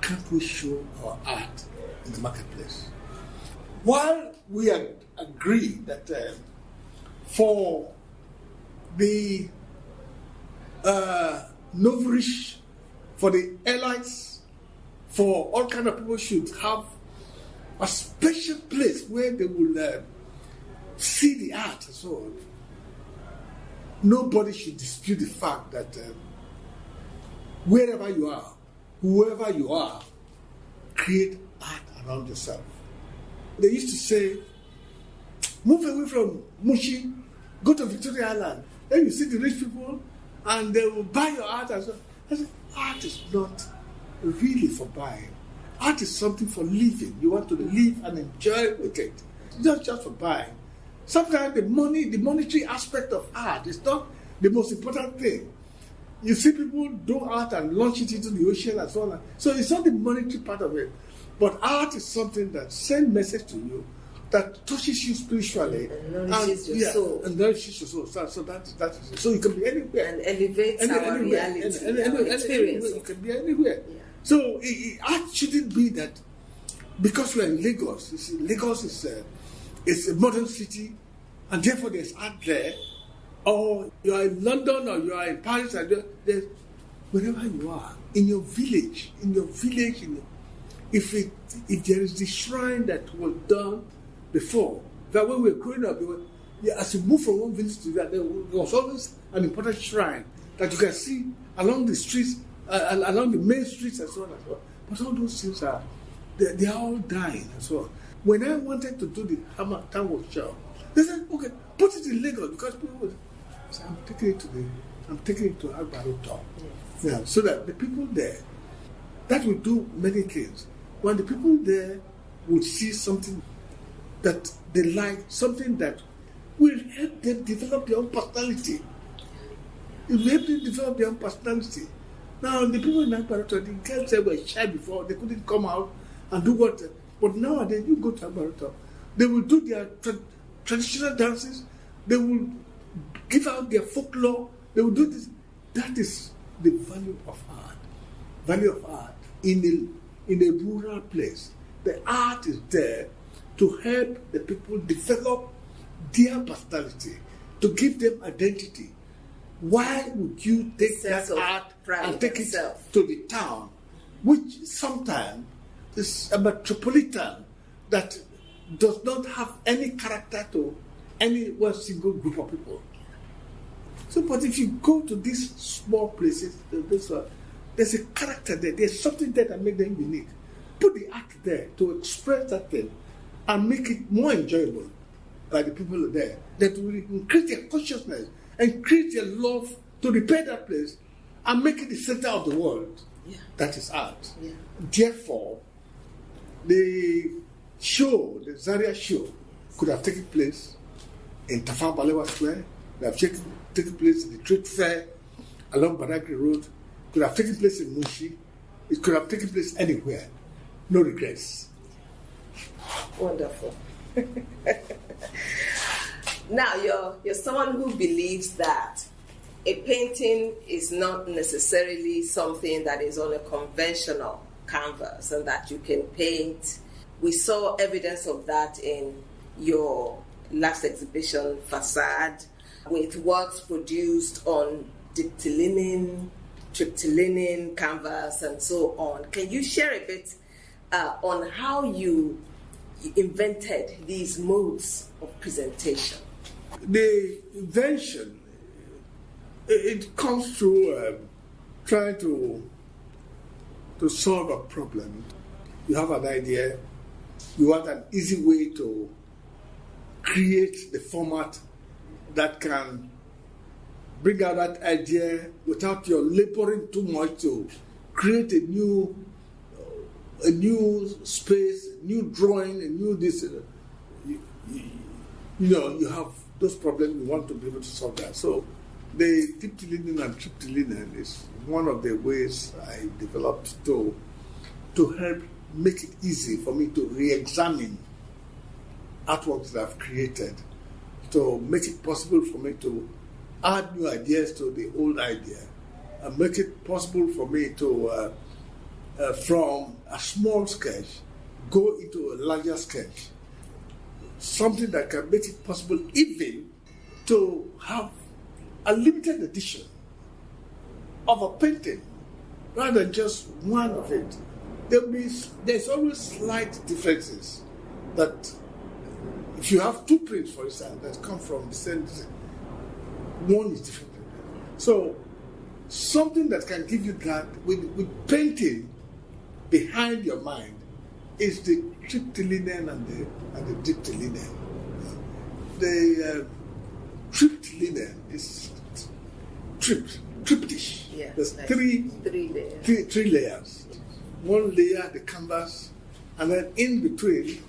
S2: can't we show our art in the marketplace? While we agree that for the novice, for the elites, for all kind of people should have a special place where they will see the art and so on. Nobody should dispute the fact that wherever you are, whoever you are, create art around yourself. They used to say, move away from Mushi, go to Victoria Island. Then you see the rich people and they will buy your art as well. I said, art is not really for buying. Art is something for living. You want to live and enjoy with it. It's not just for buying. Sometimes the monetary aspect of art is not the most important thing. You see people do art and launch it into the ocean and so on. So it's not the monetary part of it. But art is something that sends message to you, that touches you spiritually.
S1: And nourishes your soul.
S2: And nourishes your soul. So that is it. So you can be anywhere.
S1: And elevates our reality, experience.
S2: You can be anywhere. Yeah. So art shouldn't be that, because we're in Lagos. Lagos is a modern city, and therefore there's art there. Or you are in London, or you are in Paris, and wherever you are, in your village, if there is the shrine that was done before, that when we were growing up, as you move from one village to the other, there was always an important shrine that you can see along the streets, along the main streets and so on and so on. But all those things they are all dying and so on. When I wanted to do the Hamatan Workshop, they said, okay, put it in Lagos, because people would say, I'm taking it to Albaruto. Yes. Yeah, so that the people there, that will do many things. When the people there would see something that they like, something that will help them develop their own personality. It will help them develop their own personality. Now, the people in Albaruto, the girls they were shy before, they couldn't come out and do what. But nowadays, you go to Albaruto, they will do their traditional dances, they will give out their folklore, they will do this. That is the value of art. Value of art in a rural place. The art is there to help the people develop their personality, to give them identity. Why would you take that art and take it to the town, which sometimes is a metropolitan that does not have any character to any one single group of people? So, but if you go to these small places, there's a character there. There's something there that makes them unique. Put the art there to express that thing and make it more enjoyable by the people there. That will increase their consciousness and create their love to repair that place and make it the center of the world. Yeah. That is art. Yeah. Therefore, the Zaria show, could have taken place in Tafawa Balewa Square, could have taken place in the trade fair along Badagry Road, could have taken place in Mushi, it could have taken place anywhere. No regrets.
S1: Wonderful. Now, you're someone who believes that a painting is not necessarily something that is on a conventional canvas and that you can paint. We saw evidence of that in your last exhibition, Facade, with works produced on triptyline canvas and so on. Can you share a bit on how you invented these modes of presentation?
S2: The invention, it comes through trying to solve a problem. You have an idea, you want an easy way to create the format that can bring out that idea without your laboring too much to create a new space, new drawing, a new this. You have those problems, you want to be able to solve that. So The triptyline and triptyline is one of the ways I developed to help make it easy for me to re-examine artworks that I've created, to make it possible for me to add new ideas to the old idea, and make it possible for me to, from a small sketch, go into a larger sketch. Something that can make it possible even to have a limited edition of a painting rather than just one of it. There's always slight differences that if you have two prints, for instance, that come from the same, one is different. So something that can give you that with painting behind your mind is the triptyline and the diptyline. The triptyline is triptych.
S1: Yeah,
S2: There's
S1: like
S2: three layers. One layer, the canvas, and then in between,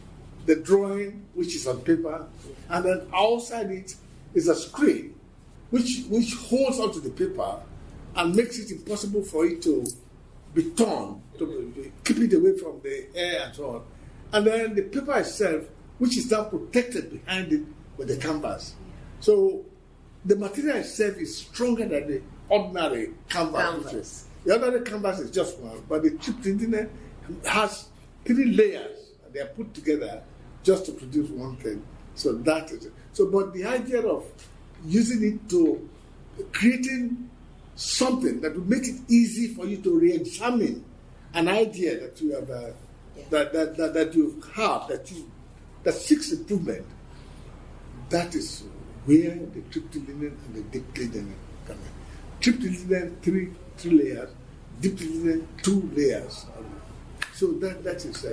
S2: the drawing, which is on paper, and then outside it is a screen, which holds onto the paper and makes it impossible for it to be torn, to keep it away from the air and so on. And then the paper itself, which is now protected behind it with the canvas. So the material itself is stronger than the ordinary canvas. The ordinary canvas is just one, but the triptyline has three layers, and they are put together just to produce one thing. So that is it. So, but the idea of using it to creating something that will make it easy for you to re-examine an idea that you have, that seeks improvement. That is where the triptyline and the diptyline come in. Triptyline, three layers. Diptyline, 2 layers. So that is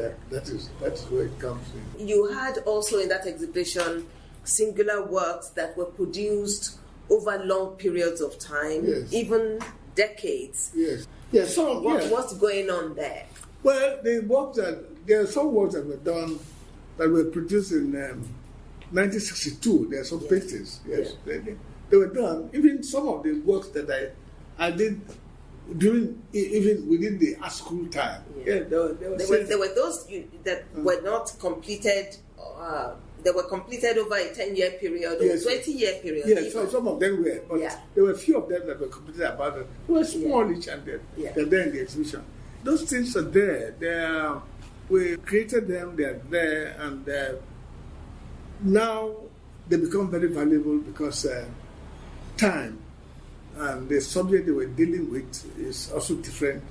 S2: where it comes in.
S1: You had also in that exhibition singular works that were produced over long periods of time, yes, even decades.
S2: Yes. Yes. So
S1: what's going on there?
S2: Well, there are some works that were done that were produced in 1962. There are some paintings. Yes, yeah. They were done. Even some of the works that I did during even within the art school time. Yeah,
S1: there were those that were not completed. They were completed over a 10-year period or 20-year period.
S2: Yes, so some of them were, but there were a few of them that were completed about it. They were small each and they're there in the exhibition. Those things are there. We created them, they're there, and now they become very valuable because time and the subject they were dealing with is also different.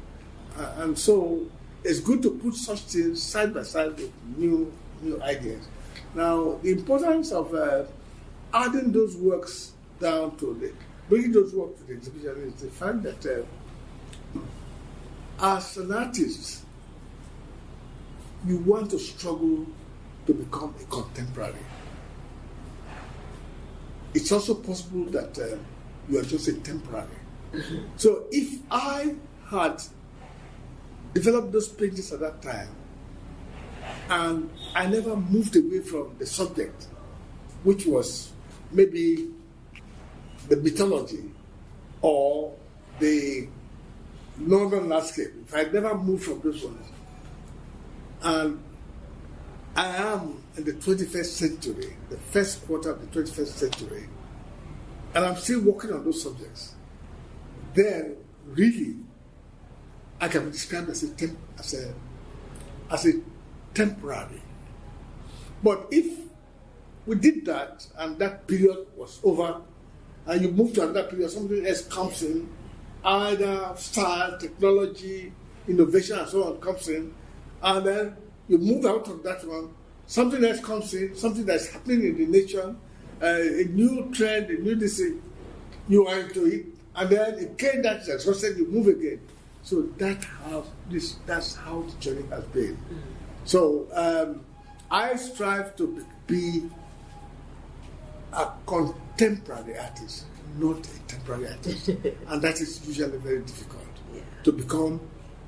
S2: And so it's good to put such things side by side with new ideas. Now, the importance of adding those works down to bringing those works to the exhibition is the fact that as an artist, you want to struggle to become a contemporary. It's also possible that you are just a temporary. Mm-hmm. So if I had developed those paintings at that time, and I never moved away from the subject, which was maybe the mythology or the northern landscape, if I never moved from those ones, and I am in the 21st century, the first quarter of the 21st century, and I'm still working on those subjects, then really I can be described as a temporary. But if we did that and that period was over and you move to another period, something else comes in, either style, technology, innovation and so on comes in, and then you move out of that one, something else comes in, something that's happening in the nation, a new trend, a new decision, you are into it, and then again that is exhausted, you move again. So that's how the journey has been. Mm-hmm. So I strive to be a contemporary artist, not a temporary artist. And that is usually very difficult, to become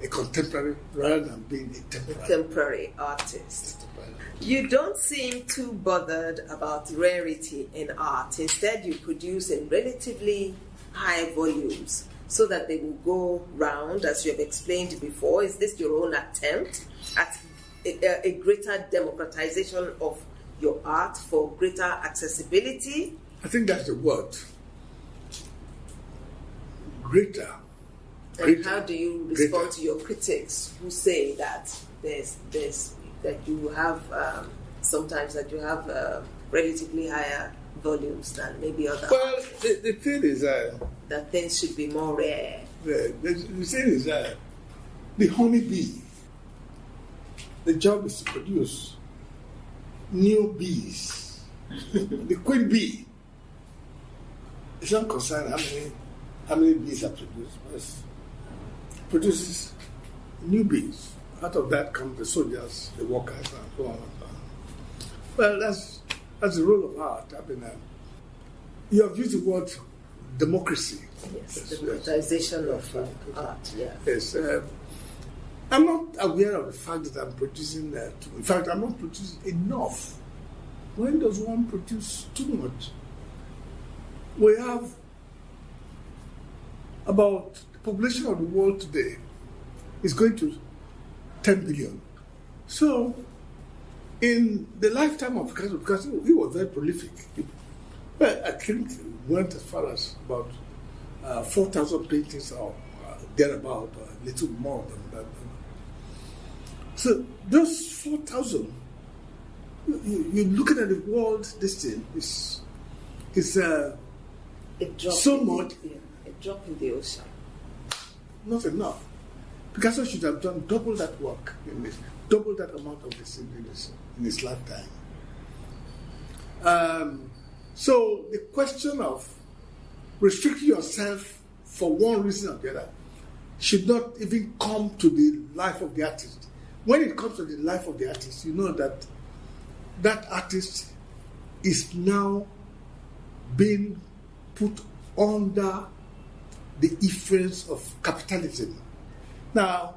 S2: a contemporary rather than being a
S1: temporary artist. You don't seem too bothered about rarity in art. Instead, you produce a relatively high volumes so that they will go round, as you have explained before? Is this your own attempt at a greater democratization of your art for greater accessibility?
S2: I think that's the word. Greater.
S1: And how do you respond to your critics who say that that you have sometimes that you have relatively higher volumes than maybe other?
S2: Well, the thing is
S1: that things should be more rare.
S2: The thing is the honeybee, the job is to produce new bees. The queen bee is not concerned how many bees are produced, but produces new bees. Out of that come the soldiers, the workers, and so on and so on. Well, that's the role of art. I mean, you have used the word democracy.
S1: Yes, democratization of art. Yeah.
S2: Yes. I'm not aware of the fact that I'm producing that. In fact, I'm not producing enough. When does one produce too much? We have about the population of the world today is going to 10 billion. So, in the lifetime of Picasso, because he was very prolific, I think he went as far as about 4,000 paintings or thereabout, a little more than that. So, those 4,000, you're looking at the world, this thing is so much.
S1: A drop in the ocean.
S2: Not enough. Picasso should have done double that work, double that amount of this in his lifetime. So the question of restricting yourself for one reason or the other should not even come to the life of the artist. When it comes to the life of the artist, you know that that artist is now being put under the influence of capitalism. Now,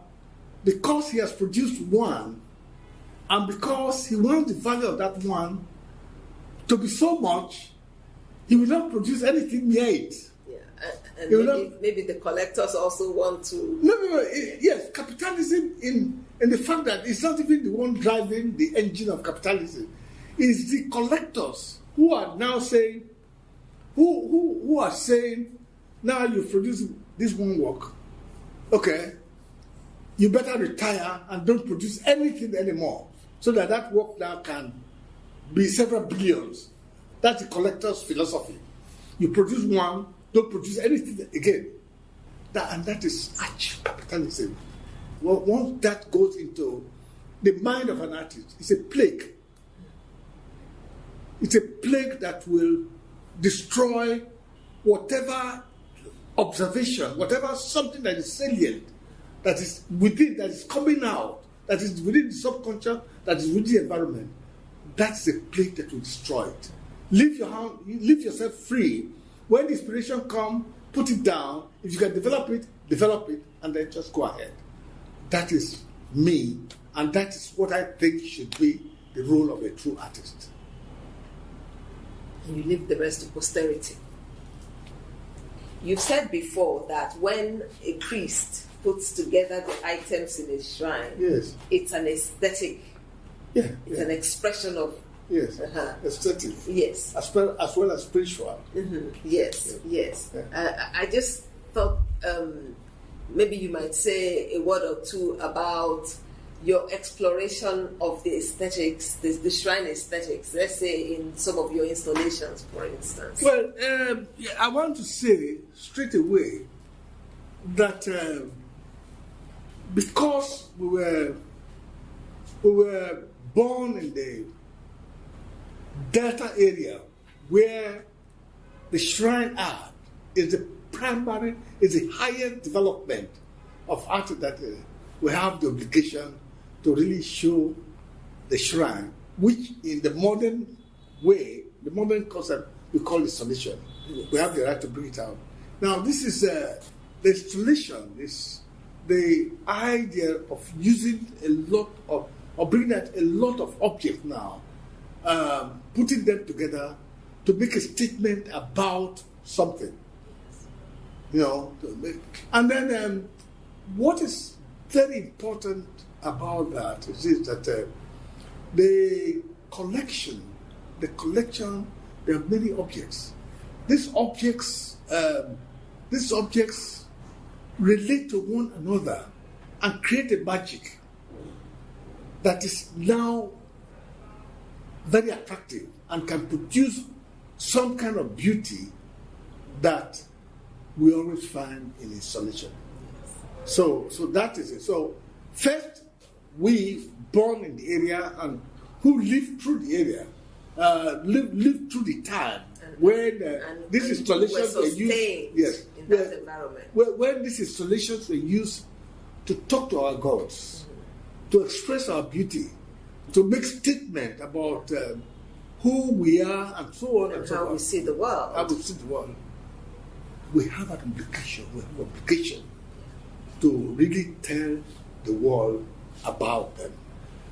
S2: because he has produced one, and because he wants the value of that one to be so much, he will not produce anything near it.
S1: Yeah, and maybe the collectors also want to...
S2: No. Yes, capitalism in the fact that it's not even the one driving the engine of capitalism. It's the collectors who are now saying, who are saying, now you produce this one work, okay, you better retire and don't produce anything anymore, so that work now can be several billions. That's the collector's philosophy. You produce one, don't produce anything again. That is arch capitalism. Well, once that goes into the mind of an artist, it's a plague. It's a plague that will destroy whatever observation, whatever something that is salient, that is within, that is coming out, that is within the subconscious, that is within the environment. That's the plague that will destroy it. Leave yourself free. When the inspiration comes, put it down. If you can develop it, and then just go ahead. That is me, and that is what I think should be the role of a true artist.
S1: And you leave the rest to posterity. You've said before that when a priest puts together the items in a shrine,
S2: yes,
S1: it's an aesthetic.
S2: Yeah,
S1: it's an expression of
S2: aesthetic.
S1: Yes,
S2: as well as spiritual.
S1: Mm-hmm. Yes. Yeah. I just thought maybe you might say a word or two about your exploration of the aesthetics, the shrine aesthetics, let's say in some of your installations, for instance.
S2: Well, I want to say straight away that because we were born in the Delta area, where the shrine art is the highest development of art, that we have the obligation to really show the shrine, which in the modern way, the modern concept, we call installation. Yes. We have the right to bring it out. Now, this is the installation, is the idea of using a lot of, or bringing out a lot of objects now, putting them together to make a statement about something. And then what is very important about that is that the collection, there are many objects. These objects relate to one another and create a magic that is now very attractive and can produce some kind of beauty that we always find in installation. So that is it. So first, we born in the area and who lived through the area, lived through the time when these installations were used. Yes,
S1: in that environment.
S2: When these installations were used to talk to our gods, to express our beauty, to make statement about who we are and so on and so
S1: how
S2: on.
S1: we see the world.
S2: How we see the world. We have an obligation. We have an obligation to really tell the world about them.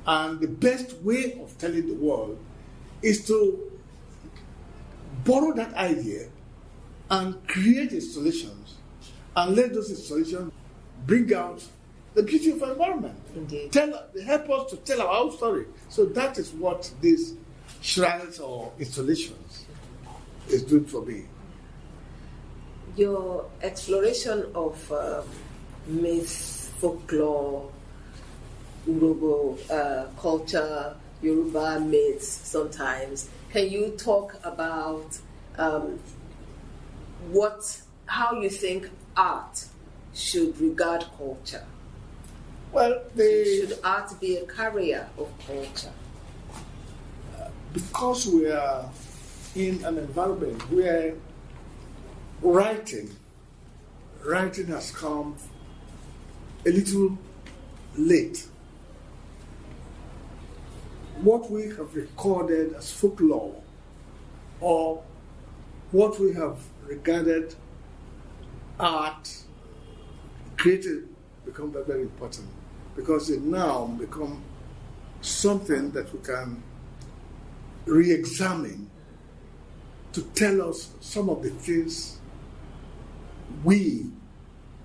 S2: And the best way of telling the world is to borrow that idea and create installations and let those installations bring out the beauty of our environment.
S1: Indeed.
S2: Help us to tell our own story. So that is what these shrines or installations is doing for me.
S1: Your exploration of myth, folklore, Urhobo culture, Yoruba myths sometimes. Can you talk about how you think art should regard culture?
S2: Well,
S1: should art be a carrier of culture?
S2: Because we are in an environment where writing has come a little late. What we have recorded as folklore or what we have regarded art created become very, very important because it now become something that we can re-examine to tell us some of the things we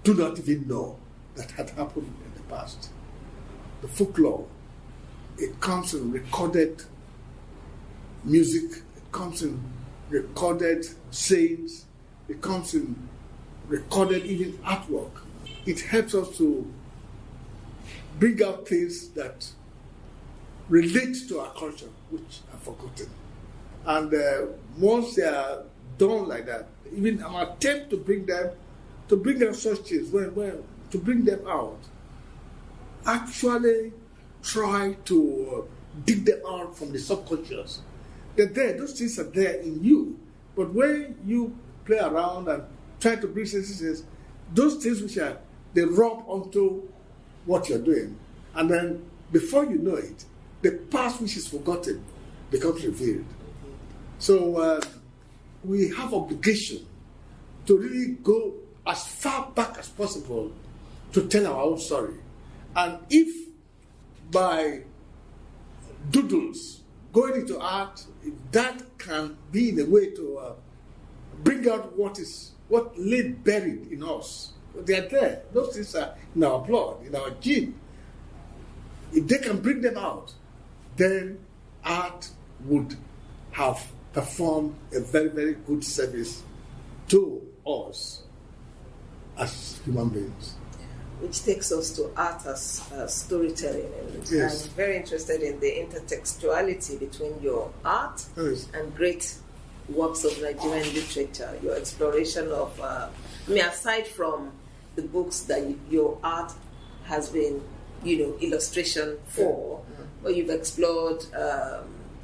S2: do not even know that had happened in the past. The folklore, it comes in recorded music, it comes in recorded sayings, it comes in recorded even artwork. It helps us to bring out things that relate to our culture, which are forgotten. And once they are done like that, even our attempt to bring out such things, to bring them out, actually try to dig them out from the subconscious. They're there, those things are there in you. But when you play around and try to bring senses, those things they rub onto what you're doing. And then before you know it, the past which is forgotten becomes revealed. So we have obligation to really go as far back as possible to tell our own story. And if by doodles, going into art, if that can be the way to bring out what lay buried in us. They are there. Those things are in our blood, in our gene. If they can bring them out, then art would have performed a very, very good service to us as human beings.
S1: Which takes us to art as storytelling. And
S2: yes.
S1: I'm very interested in the intertextuality between your art and great works of Nigerian literature, your exploration of, aside from the books that your art has been, illustration for, but you've explored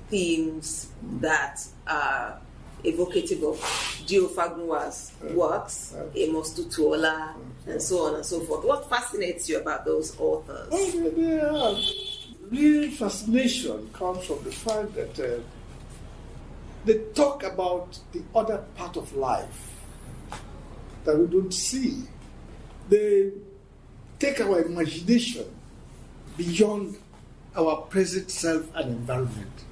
S1: themes that are evocative of Gio Fagunwa's works, Amos Tutuola, and so on and so forth. What fascinates you about those authors?
S2: Real fascination comes from the fact that they talk about the other part of life that we don't see. They take our imagination beyond our present self and environment.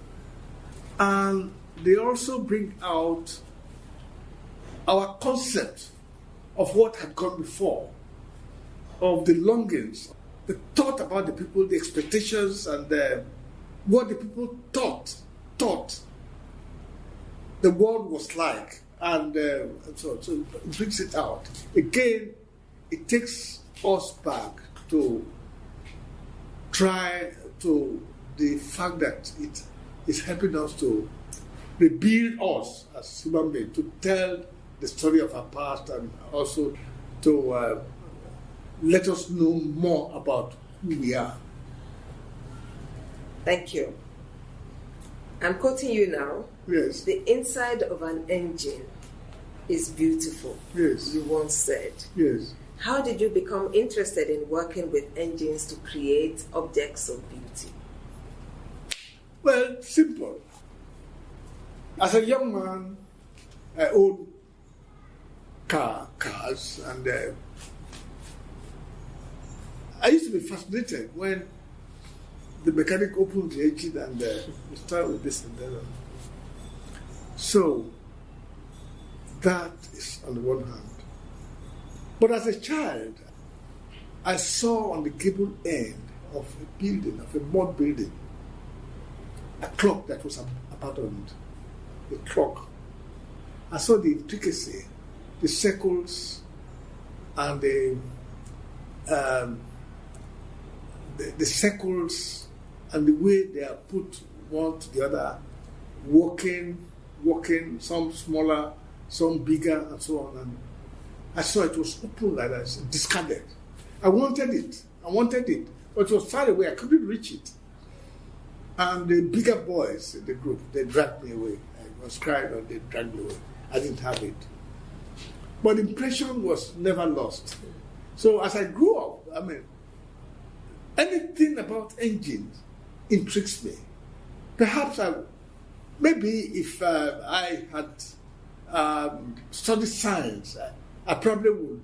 S2: And they also bring out our concept of what had gone before, of the longings, the thought about the people, the expectations, and what the people thought the world was like. And so it brings it out. Again, it takes us back to try to the fact that it is helping us to rebuild us as human beings, to tell the story of our past, and also to let us know more about who we are.
S1: Thank you. I'm quoting you now.
S2: Yes.
S1: The inside of an engine is beautiful.
S2: Yes.
S1: You once said.
S2: Yes.
S1: How did you become interested in working with engines to create objects of beauty?
S2: Well, simple. As a young man, I owned cars, and I used to be fascinated when the mechanic opened the engine and we start with this and that. So that is on the one hand. But as a child, I saw on the gable end of a building, of a mud building, a clock that was abandoned. The clock. I saw the intricacy, the circles, and the circles, and the way they are put one to the other, walking, some smaller, some bigger, and so on. And I saw it was open like that, discarded. I wanted it, but it was far away. I couldn't reach it. And the bigger boys in the group, they dragged me away. I was crying, and they dragged me away. I didn't have it. But the impression was never lost. So as I grew up, anything about engines intrigues me. Perhaps maybe if I had studied science, I probably would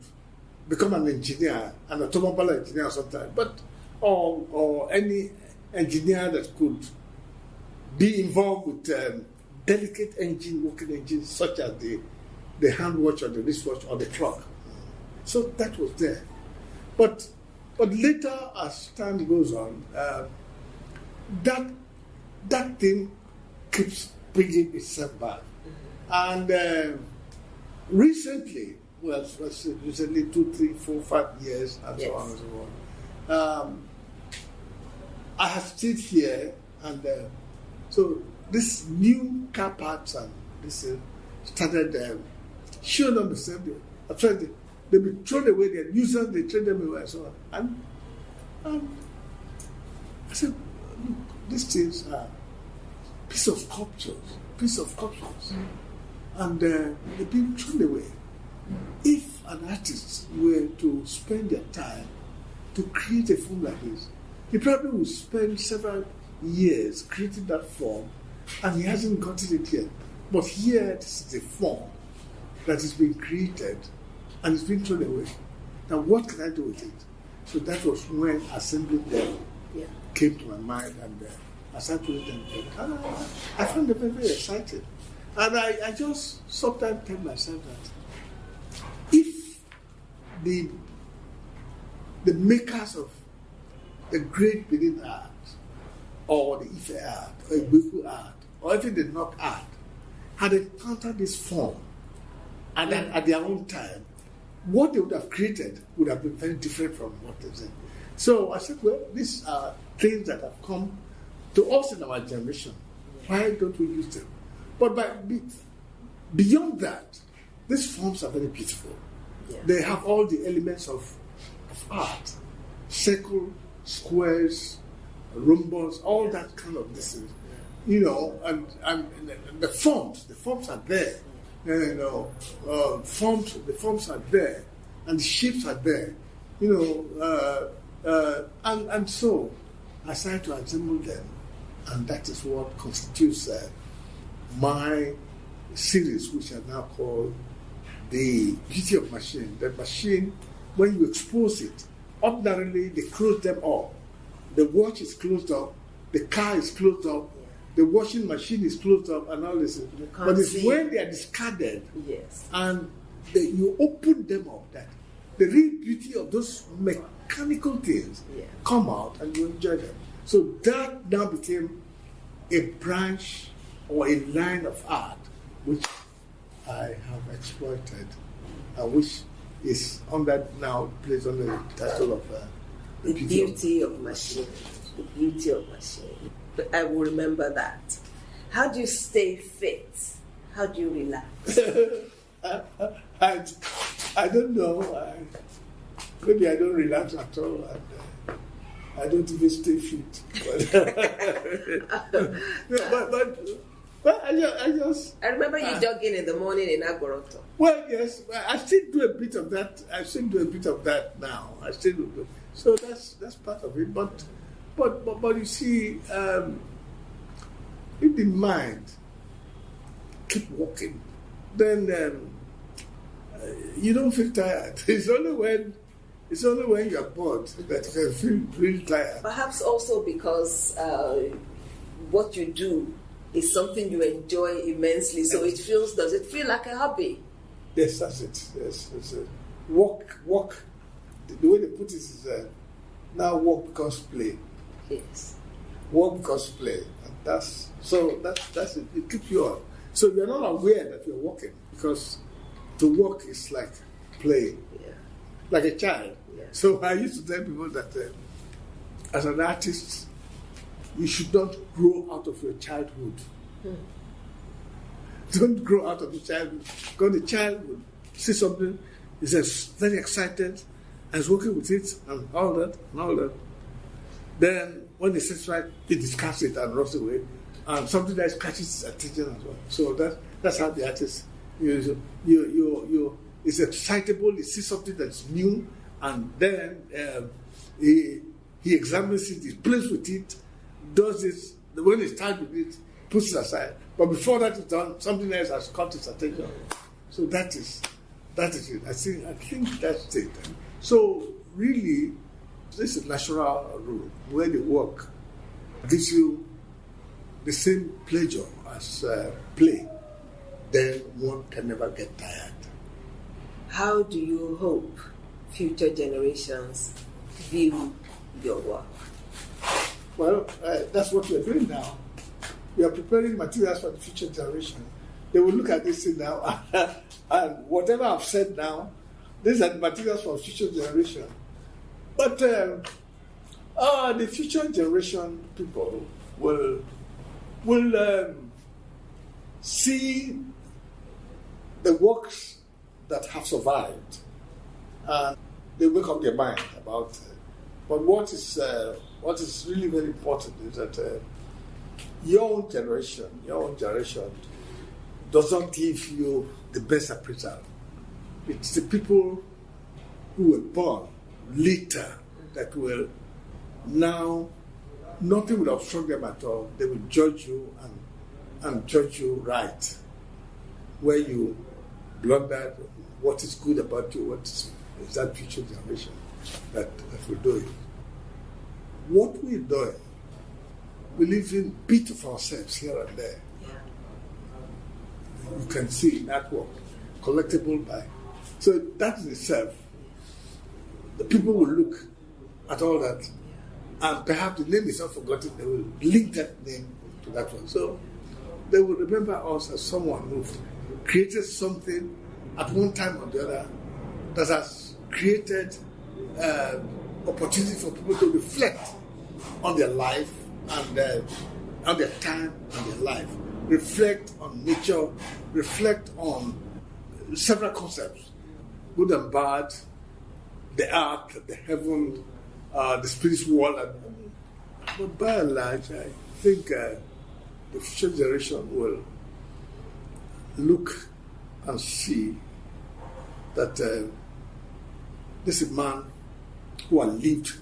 S2: become an engineer, an automobile engineer sometime, or any engineer that could be involved with delicate working engines such as the hand watch or the wristwatch or the clock. So that was there. But later, as time goes on, that thing keeps bringing itself back. And recently, recently 2, 3, 4, 5 years, and so on and so on, I have stayed here, and so this new car parts and this started showing up the same day. They've been thrown away, they're users, they trade them away, and so on. And I said, look, these things are piece of sculptures. And they've been thrown away. If an artist were to spend their time to create a form like this, he probably would spend several years creating that form, and he hasn't gotten it yet. But here, this is a form that is being created, and it's being thrown away. Now, what can I do with it? So that was when assembling them came to my mind, and as I put it in, I found them very, very excited. And I just sometimes tell myself that if the makers of the great Benin art, or the Ife art, or Igbo art, or even the Nok art, had encountered this form, and then at their own time, what they would have created would have been very different from what they said. So I said, well, these are things that have come to us in our generation. Why don't we use them? But beyond that, these forms are very beautiful. Yeah. They have all the elements of art. Circle, squares, rhombus, all that kind of this. You know, and the forms are there. You know, the forms are there, and the shapes are there. You know, and so I started to assemble them, and that is what constitutes my series, which I now call the Beauty of Machine. The machine, when you expose it, ordinarily they close them up. The watch is closed up, the car is closed up, the washing machine is closed up, and all this. But it's when they are discarded, and you open them up, that the real beauty of those mechanical things come out and you enjoy them. So that now became a branch or a line of art which I have exploited, which is under now placed under the title of
S1: the beauty of machine. The beauty of machine. But I will remember that. How do you stay fit? How do you relax?
S2: I don't know. Maybe I don't relax at all. And, I don't even stay fit. But I
S1: remember you jogging in the morning in Agoroto.
S2: Well, yes, I still do a bit of that. I still do a bit of that now. I still do. So that's part of it. But you see, if the mind keep walking, then you don't feel tired. It's only when you're bored that you can feel really tired.
S1: Perhaps also because what you do is something you enjoy immensely, so does it feel like a hobby?
S2: Yes, that's it. Yes, it's a work. The way they put it is now work becomes play.
S1: Yes.
S2: Work becomes play. And that's it. It keeps you on. So you're not aware that you're working, because the work is like play.
S1: Yeah.
S2: Like a child.
S1: Yeah.
S2: So I used to tell people that as an artist, you should not grow out of your childhood. Don't grow out of your childhood. Because the child will see something, is very excited, and is working with it, and all that. Then when he satisfied, he discards it and runs away, and something that catches his attention as well. So that's how the artist, is excitable. He sees something that's new, and then he examines it, he plays with it, does this. When he's tired with it, puts it aside. But before that is done, something else has caught his attention. So that is it. I think that's it. So really, this is a natural rule. Where the work gives you the same pleasure as play, then one can never get tired.
S1: How do you hope future generations view your work?
S2: Well, that's what we're doing now. We are preparing materials for the future generation. They will look at this thing now, and whatever I've said now, these are the materials for future generation. But the future generation people will see the works that have survived, and they make up their mind about it. But what is really very important is that your own generation does not give you the best appraisal. It's the people who were born later that will now, nothing will obstruct them at all. They will judge you and judge you right. Where you blundered, what is good about you, what is that future generation that will do it. What we're doing, we live in a bit of ourselves here and there. You can see that work, collectible by. So that in itself, the people will look at all that, and perhaps the name is not forgotten, they will link that name to that one. So they will remember us as someone who created something at one time or the other that has created opportunity for people to reflect on their life and on their time and their life. Reflect on nature, reflect on several concepts, good and bad, the earth, the heaven, the spiritual world. But by and large, I think the future generation will look and see that this is a man who has lived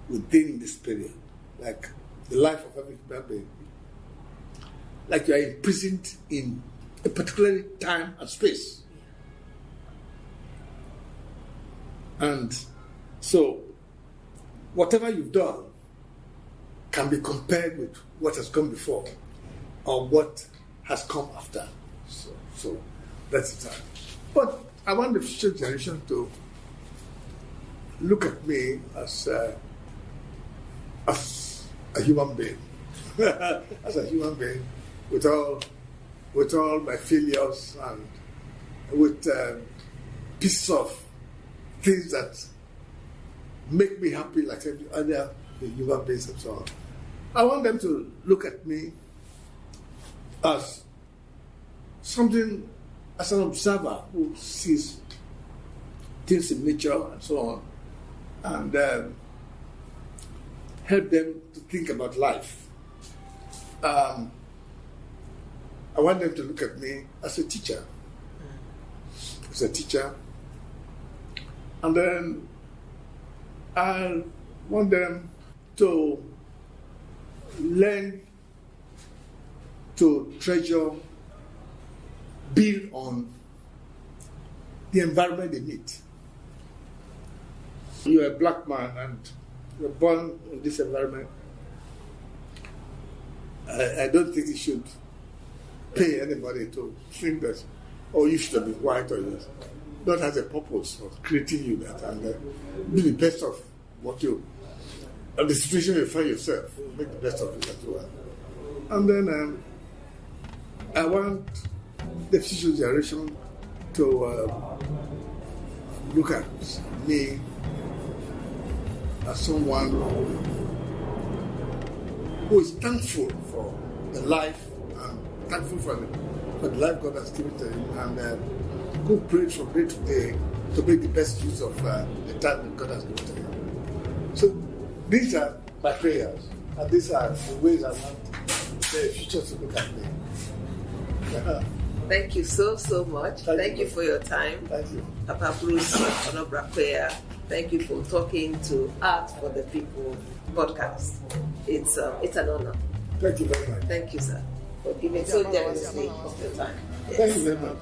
S2: within this period, like the life of every human being. Like you are imprisoned in a particular time and space. And so, whatever you've done can be compared with what has come before or what has come after. So that's it. But I want the future generation to look at me as a human being, as a human being, with all my failures and with pieces of things that make me happy, like every other human beings and so on. I want them to look at me as something, as an observer who sees things in nature and so on, and help them to think about life. I want them to look at me as a teacher. And then I want them to learn to treasure, build on the environment they meet. You're a black man and you're born in this environment. I don't think you should pay anybody to think that, oh, you should have been white, or this. God has a purpose of creating you that, and be the best of what you, and the situation you find yourself, make the best of it as well. And then I want the future generation to look at me as someone who is thankful for the life and thankful for the life God has given to him, and who prayed from day to day to make the best use of the time that God has given to him. So these are my prayers, and these are the ways I want the future to look at me.
S1: Thank you so much. Thank you for your time.
S2: Thank you.
S1: Papa Bruce Onobrakpeya. Thank you for talking to Art for the People podcast. It's an honor.
S2: Thank you very much.
S1: Thank you, sir, for giving so generously of your time. Yes.
S2: Thank you very much.